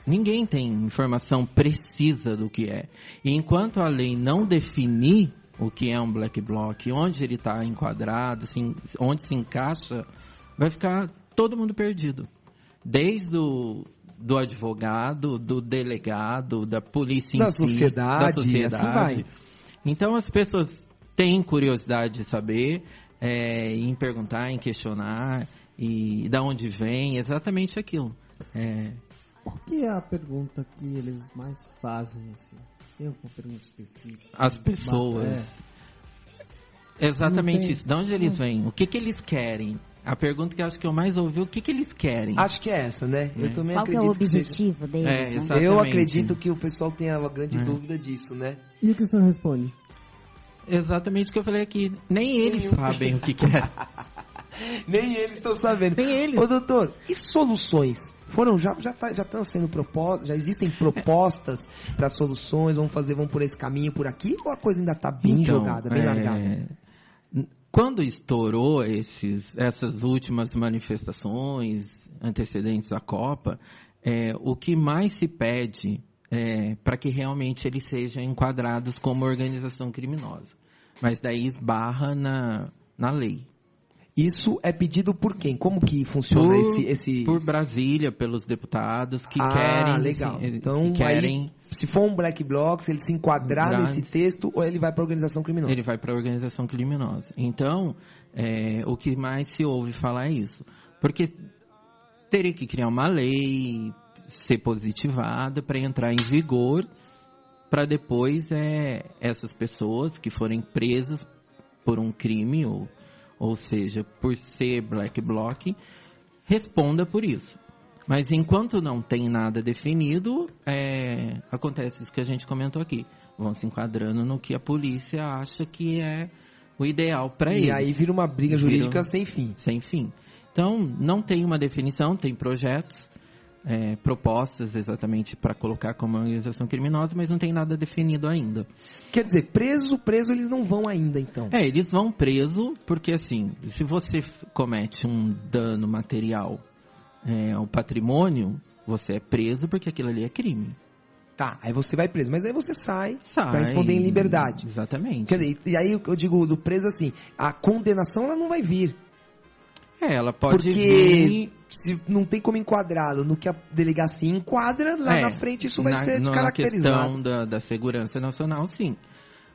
ninguém tem informação precisa do que é. E enquanto a lei não definir o que é um Black Bloc, onde ele está enquadrado, assim, onde se encaixa, vai ficar todo mundo perdido. Desde do advogado, do delegado, da polícia da sociedade, assim vai. Então as pessoas têm curiosidade de saber, em perguntar, em questionar, e da onde vem, exatamente aquilo. Qual que é a pergunta que eles mais fazem, assim? Tem alguma pergunta específica? As pessoas. Exatamente isso. De onde eles vêm? O que eles querem? A pergunta que eu acho que eu mais ouvi, o que eles querem? Acho que é essa, né? Eu também Qual acredito que é o objetivo deles? Né? Exatamente. Eu acredito que o pessoal tenha uma grande dúvida disso, né? E o que o senhor responde? Exatamente o que eu falei aqui. Nem eles sabem o que é. Nem eles estão sabendo. Nem eles. Ô, doutor, e soluções? Já estão sendo propostas, já existem propostas para soluções, vamos por esse caminho, por aqui, ou a coisa ainda está bem jogada, bem largada? Quando estourou essas últimas manifestações antecedentes à Copa, o que mais se pede para que realmente eles sejam enquadrados como organização criminosa. Mas daí esbarra na lei. Isso é pedido por quem? Como que funciona esse... Por Brasília, pelos deputados que querem... legal. Então, que querem... se for um Black Bloc, se ele se enquadrar nesse texto, ou ele vai para a organização criminosa? Ele vai para a organização criminosa. Então, o que mais se ouve falar é isso. Porque teria que criar uma lei, ser positivada para entrar em vigor, para depois essas pessoas que forem presas por um crime, ou seja, por ser Black Bloc, responda por isso. Mas enquanto não tem nada definido, acontece isso que a gente comentou aqui. Vão se enquadrando no que a polícia acha que é o ideal para eles. E aí vira uma briga jurídica sem fim. Sem fim. Então, não tem uma definição, tem projetos, propostas exatamente para colocar como organização criminosa, mas não tem nada definido ainda. Quer dizer, preso eles não vão ainda, então? Eles vão preso porque, assim, se você comete um dano material ao patrimônio, você é preso porque aquilo ali é crime. Tá, aí você vai preso, mas aí você sai para responder em liberdade. Exatamente. Quer dizer, e aí eu digo do preso assim, a condenação ela não vai vir. Ela pode vir... se não tem como enquadrá-lo no que a delegacia enquadra, lá na frente isso vai ser descaracterizado. Na questão da segurança nacional, sim.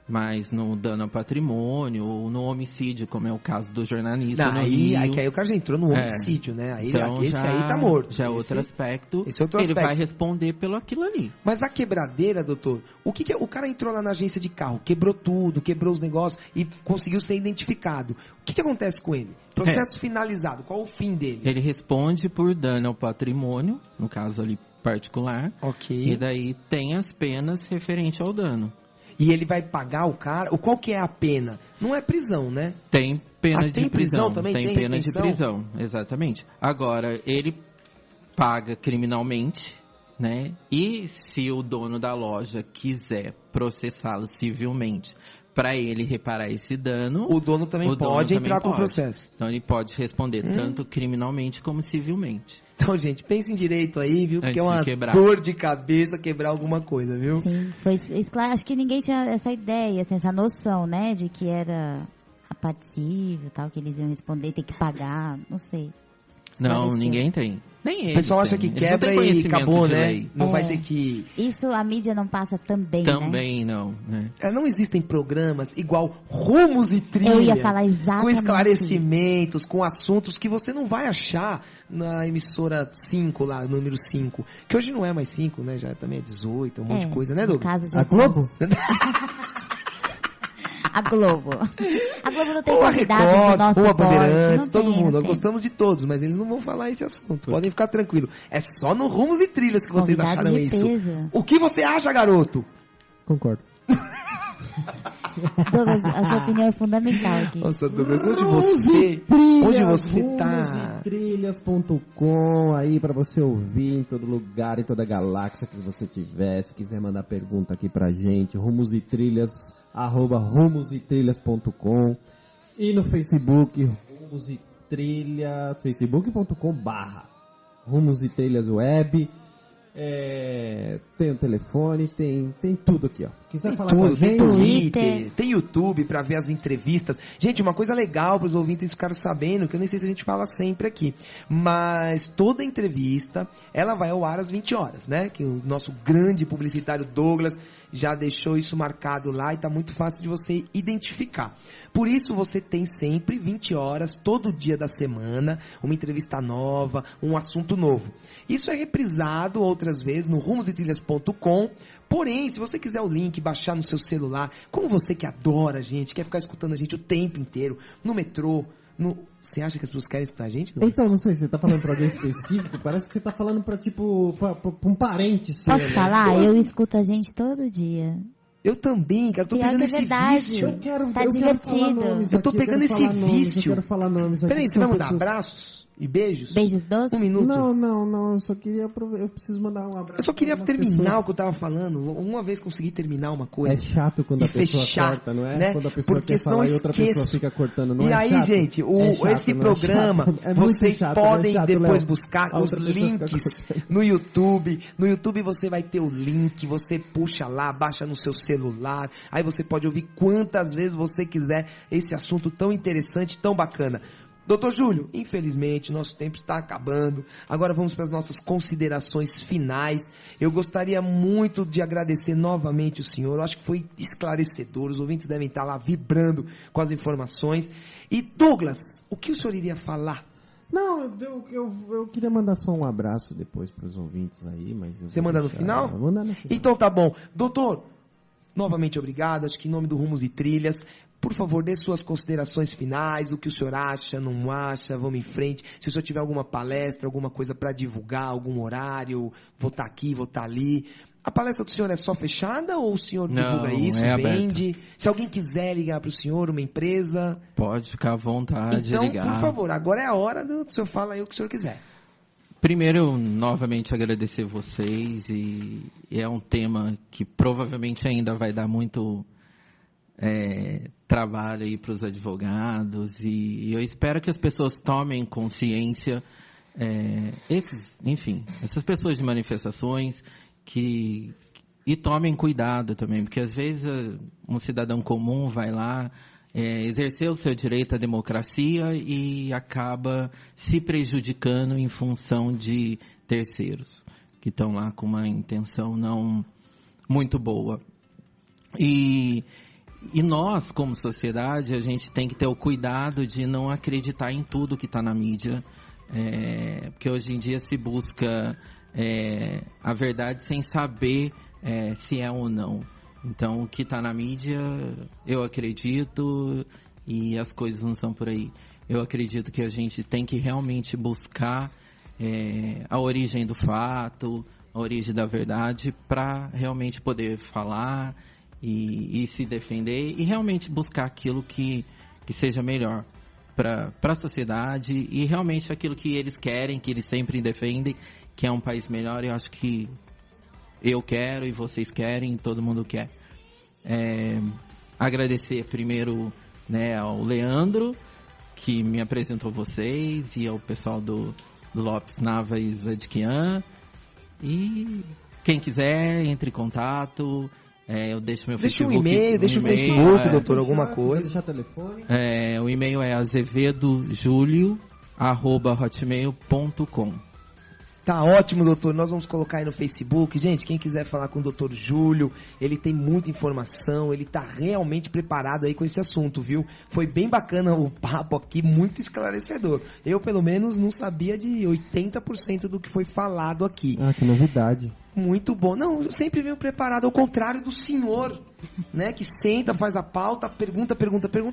Mas no dano ao patrimônio, ou no homicídio, como é o caso do jornalista no Rio... Aí o cara já entrou no homicídio, né? Aí, então, esse aí tá morto. Já é outro aspecto. Esse é outro aspecto. Ele vai responder pelo aquilo ali. Mas a quebradeira, doutor, o que o cara entrou lá na agência de carro, quebrou tudo, quebrou os negócios e conseguiu ser identificado. O que acontece com ele? Processo finalizado, qual o fim dele? Ele responde por dano ao patrimônio, no caso ali particular. Ok. E daí tem as penas referentes ao dano. E ele vai pagar o cara? Qual que é a pena? Não é prisão, né? Tem pena de prisão também? Tem pena de prisão, exatamente. Agora, ele paga criminalmente, né? E se o dono da loja quiser processá-lo civilmente para ele reparar esse dano... O dono também pode entrar com o processo. Então, ele pode responder tanto criminalmente como civilmente. Então, gente, pensem direito aí, viu? Porque é uma dor de cabeça quebrar alguma coisa, viu? Sim, foi claro. Acho que ninguém tinha essa ideia, assim, essa noção, né? De que era a parte civil, tal, que eles iam responder, ter que pagar, não sei. esclarecer. ninguém tem. Nem eles O pessoal acha que têm. Eles não quebra têm e conhecimento acabou, de né? lei. Não vai ter que... Isso a mídia não passa também, né? Também não, né? Não existem programas igual Rumos e Trilhas. Eu ia falar exatamente com esclarecimentos, com assuntos que você não vai achar na emissora 5 lá, número 5. Que hoje não é mais 5, né? Já também é 18, um monte de coisa, né, no Douglas? caso de A Globo? A Globo. A Globo não tem Ou a convidados do Record, nosso ou a porte, Bandeirantes, não todo tem, mundo. não Nós tem. gostamos de todos, mas eles não vão falar esse assunto. Podem ficar tranquilos. É só no Rumos e Trilhas que vocês Convidados acharam de isso. peso. O que você acha, garoto? Concordo. Douglas, a sua opinião é fundamental aqui. Nossa, Douglas, onde você tá? Rumositrilhas.com aí pra você ouvir em todo lugar, em toda a galáxia que você tiver. Se quiser mandar pergunta aqui pra gente, rumositrilhas@rumositrilhas.com e no Facebook, Rumos e Trilha, facebook.com/Rumos e Trilhas Web. Tem o telefone, tem tudo aqui, ó. Quiser falar com a Tudo, tem gente, Twitter, tem YouTube pra ver as entrevistas. Gente, uma coisa legal para os ouvintes ficarem sabendo, que eu nem sei se a gente fala sempre aqui, mas toda entrevista, ela vai ao ar às 20 horas, né? Que o nosso grande publicitário Douglas já deixou isso marcado lá e tá muito fácil de você identificar. Por isso você tem sempre 20 horas, todo dia da semana, uma entrevista nova, um assunto novo. Isso é reprisado outras vezes no rumositrilhas.com. Porém, se você quiser o link, baixar no seu celular, como você que adora a gente, quer ficar escutando a gente o tempo inteiro, no metrô, Você acha que as pessoas querem escutar a gente? Não? Então, não sei, você tá falando pra alguém específico? Parece que você tá falando pra, tipo, pra um parente seu. Posso falar? Eu escuto a gente todo dia. Eu também, cara, tô Pior pegando que é esse verdade. vício. Tá divertido. Eu tô pegando esse vício. Eu quero falar nomes aqui. Peraí, você vai mandar abraços e beijos? Beijos doces? 1 minuto. Não, eu só queria eu preciso mandar um abraço. Eu só queria pra terminar pessoas. o que eu tava falando. Uma vez consegui terminar uma coisa. É chato quando a pessoa fechar, corta, não é? né? Quando a pessoa Porque quer falar e senão outra esqueço. pessoa fica cortando, não E é aí, chato? gente, É chato, esse não é programa, chato? É muito vocês chato, não é podem chato, depois Léo? buscar A os outra pessoa fica links cortando. no YouTube. No YouTube você vai ter o link, você puxa lá, baixa no seu celular. Aí você pode ouvir quantas vezes você quiser esse assunto tão interessante, tão bacana. Doutor Júlio, infelizmente nosso tempo está acabando. Agora vamos para as nossas considerações finais. Eu gostaria muito de agradecer novamente o senhor. Eu acho que foi esclarecedor. Os ouvintes devem estar lá vibrando com as informações. E Douglas, o que o senhor iria falar? Não, eu queria mandar só um abraço depois para os ouvintes aí, mas... Você manda no final? Vou mandar no final. Então tá bom. Doutor, novamente obrigado. Acho que em nome do Rumos e Trilhas, por favor, dê suas considerações finais, o que o senhor acha, não acha, vamos em frente. Se o senhor tiver alguma palestra, alguma coisa para divulgar, algum horário, vou estar aqui, vou estar ali. A palestra do senhor é só fechada ou o senhor divulga Não, isso, é vende? Se alguém quiser ligar para o senhor, uma empresa... Pode ficar à vontade de Então, ligar. por favor, agora é a hora do senhor fala aí o que o senhor quiser. Primeiro, eu novamente agradecer vocês e é um tema que provavelmente ainda vai dar muito trabalho aí para os advogados e eu espero que as pessoas tomem consciência, essas pessoas de manifestações e tomem cuidado também, porque às vezes um cidadão comum vai lá exercer o seu direito à democracia e acaba se prejudicando em função de terceiros que estão lá com uma intenção não muito boa. E nós, como sociedade, a gente tem que ter o cuidado de não acreditar em tudo que está na mídia, porque hoje em dia se busca a verdade sem saber se é ou não. Então, o que está na mídia, eu acredito, e as coisas não são por aí. Eu acredito que a gente tem que realmente buscar a origem do fato, a origem da verdade, para realmente poder falar e se defender e realmente buscar aquilo que seja melhor para a sociedade e realmente aquilo que eles querem, que eles sempre defendem, que é um país melhor. Eu acho que eu quero e vocês querem, todo mundo quer. Agradecer primeiro, ao Leandro, que me apresentou vocês, e ao pessoal do Lopes Navas Adquian. E quem quiser, entre em contato. Eu deixo meu Facebook. Um e-mail, deixa o Facebook, doutor, alguma coisa. Deixar telefone. O e-mail é azevedojulio, @hotmail.com. Tá ótimo, doutor. Nós vamos colocar aí no Facebook. Gente, quem quiser falar com o doutor Júlio, ele tem muita informação, ele tá realmente preparado aí com esse assunto, viu? Foi bem bacana o papo aqui, muito esclarecedor. Eu, pelo menos, não sabia de 80% do que foi falado aqui. Ah, que novidade. Muito bom. Não, eu sempre venho preparado, ao contrário do senhor, né? Que senta, faz a pauta, pergunta,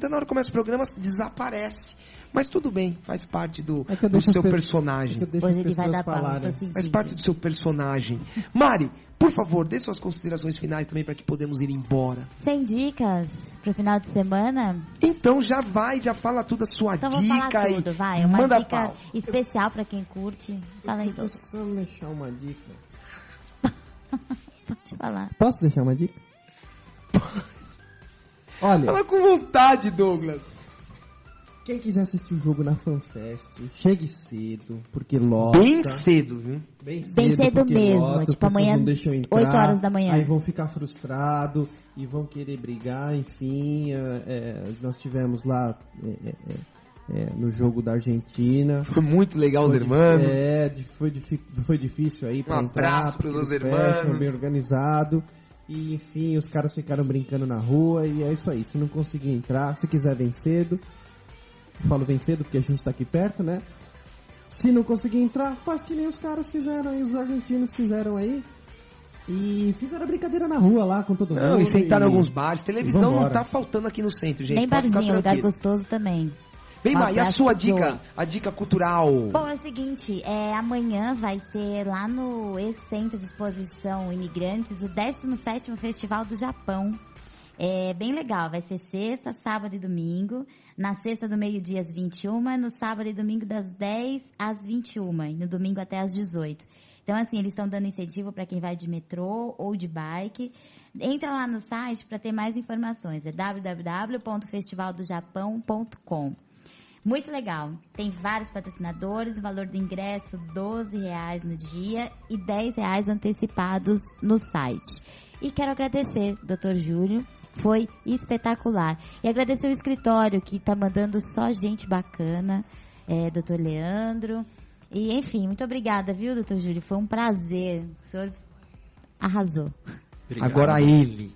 na hora que começa o programa, desaparece. Mas tudo bem, faz parte do seu personagem. Hoje ele vai dar pauta, tô sentindo. Faz parte do seu personagem. Mari, por favor, dê suas considerações finais também para que podemos ir embora. Sem dicas pro final de semana? Então já fala tudo a sua então dica. Vou falar tudo, vai. Uma manda dica pau. especial para quem curte. Fala aí, Douglas. Posso deixar uma dica? Pode falar. Posso deixar uma dica? Olha. Fala com vontade, Douglas. Quem quiser assistir o jogo na FanFest, chegue cedo, porque lota. Bem cedo, viu? Bem cedo mesmo, lota, tipo amanhã, não deixam entrar, 8 horas da manhã. Aí vão ficar frustrados e vão querer brigar, enfim. Nós tivemos lá no jogo da Argentina. Foi muito legal os irmãos. Foi difícil aí para entrar. Abraço para os irmãos. Bem organizado. E enfim, os caras ficaram brincando na rua e é isso aí. Se não conseguir entrar, se quiser vem cedo. Falo bem cedo porque a gente tá aqui perto, né? Se não conseguir entrar, faz que nem os caras fizeram aí, os argentinos fizeram aí. E fizeram brincadeira na rua lá com todo mundo. Não, e sentaram em alguns bares. Televisão não tá faltando aqui no centro, gente. Nem barzinho, lugar gostoso também. Bem, Mar, e a sua dica? A dica cultural? Bom, é o seguinte, amanhã vai ter lá no Centro de Exposição Imigrantes o 17º Festival do Japão. É bem legal, vai ser sexta, sábado e domingo. Na sexta do meio-dia às 21, no sábado e domingo das 10 às 21 e no domingo até às 18. Então, assim, eles estão dando incentivo para quem vai de metrô ou de bike. Entra lá no site para ter mais informações, é www.festivaldojapão.com. Muito legal, tem vários patrocinadores, o valor do ingresso R$12 no dia e R$10 antecipados no site. E quero agradecer, Dr. Júlio. Foi espetacular. E agradecer o escritório, que está mandando só gente bacana, Dr. Leandro. E, enfim, muito obrigada, viu, Dr. Júlio? Foi um prazer. O senhor arrasou. Obrigado. Agora ele,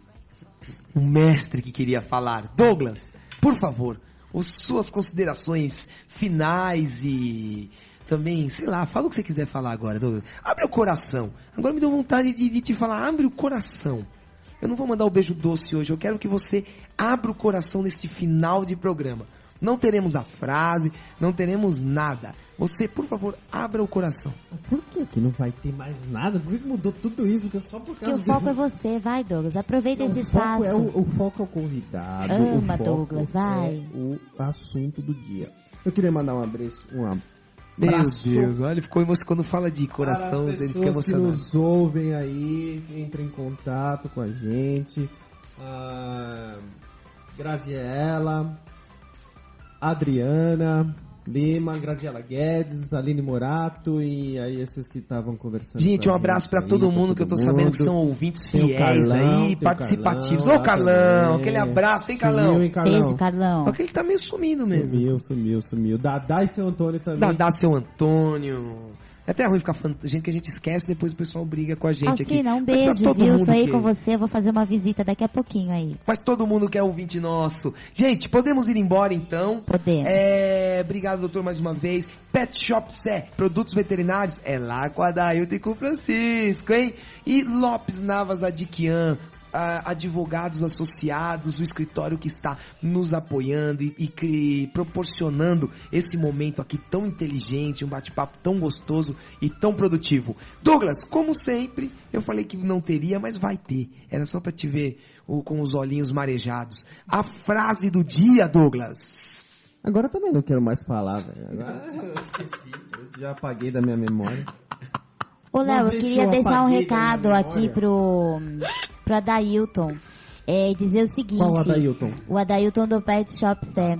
o mestre que queria falar. Douglas, por favor, suas considerações finais e também, sei lá, fala o que você quiser falar agora, Douglas. Abre o coração. Agora me deu vontade de te falar, abre o coração. Eu não vou mandar o beijo doce hoje, eu quero que você abra o coração nesse final de programa. Não teremos a frase, não teremos nada. Você, por favor, abra o coração. Por que não vai ter mais nada? Por que mudou tudo isso? Porque só por causa o foco é você, vai, Douglas. Aproveita esse espaço. O foco é o convidado. Ama, Douglas, vai. É o assunto do dia. Eu queria mandar um abraço. Meu Deus, olha, ele ficou emocionado quando fala de coração, ele fica emocionado. Que nos ouvem aí, entrem em contato com a gente. Graziela, Adriana Lima, Graziela Guedes, Aline Morato e aí esses que estavam conversando. Gente, um abraço pra todo mundo, que eu tô sabendo que são ouvintes fiéis aí, participativos. Ô, Carlão, aquele abraço, hein, Carlão? Beijo, Carlão. Só que ele tá meio sumido mesmo. Sumiu. Dadá e seu Antônio também. Dadá, seu Antônio. É até ruim ficar falando gente que a gente esquece, depois o pessoal briga com a gente aqui. Um beijo, viu? Sou aí com você, vou fazer uma visita daqui a pouquinho aí. Mas todo mundo quer ouvinte nosso. Gente, podemos ir embora então? Podemos. Obrigado, doutor, mais uma vez. Pet Shop Sé, produtos veterinários, é lá com a Dailton e com o Francisco, hein? E Lopes Navas Adiquian, advogados associados, o escritório que está nos apoiando e proporcionando esse momento aqui tão inteligente, um bate-papo tão gostoso e tão produtivo. Douglas, como sempre, eu falei que não teria, mas vai ter. Era só para te ver com os olhinhos marejados. A frase do dia, Douglas. Agora também não quero mais falar, velho. Agora eu esqueci, eu já apaguei da minha memória. Ô, Léo, eu queria deixar um recado aqui pro Adailton. Dizer o seguinte. Qual o Adailton? O Adailton do Pet Shop Sé.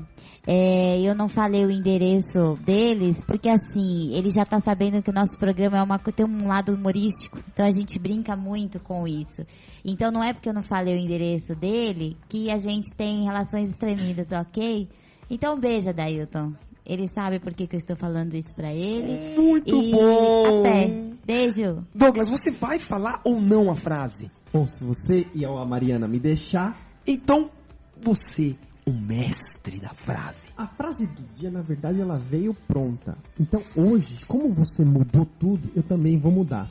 Eu não falei o endereço deles, porque assim, ele já tá sabendo que o nosso programa tem um lado humorístico, então a gente brinca muito com isso. Então não é porque eu não falei o endereço dele que a gente tem relações extremidas, ok? Então um beijo, Adailton. Ele sabe por que eu estou falando isso pra ele. Muito E bom! até. Beijo. Douglas, você vai falar ou não a frase? Bom, se você e a Mariana me deixar... Então, você, o mestre da frase. A frase do dia, na verdade, ela veio pronta. Então, hoje, como você mudou tudo, eu também vou mudar.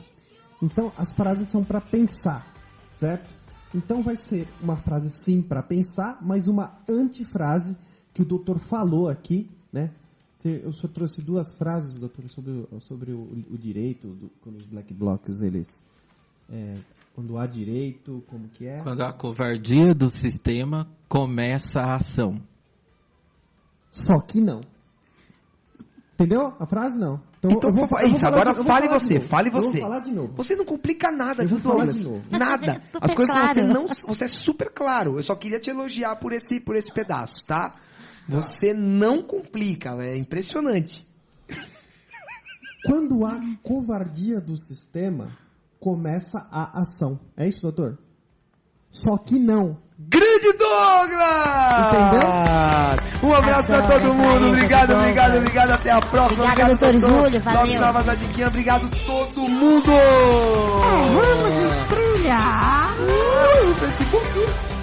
Então, as frases são para pensar, certo? Então, vai ser uma frase, sim, para pensar, mas uma antifrase que o doutor falou aqui, né? Eu só trouxe 2 frases, doutor, sobre o direito, quando os black blocs, eles... quando há direito, como que é? Quando a covardia do sistema começa a ação. Só que não. Entendeu? A frase não. Então, agora fale você. Eu vou falar de novo. Você não complica nada, Eu viu, vou falar Douglas? de novo. Nada. Super As coisas claro. que você não... Você é super claro. Eu só queria te elogiar por esse pedaço, tá? Você não complica, é impressionante. Quando há covardia do sistema, começa a ação. É isso, doutor? Só que não. Grande Douglas! Entendeu? Um abraço pra todo mundo. Obrigado. Até a próxima. Obrigada, doutor Júlio. Valeu. Lopes Navas Adiquinha. Obrigado todo mundo. Vamos estrear. Esse pouquinho.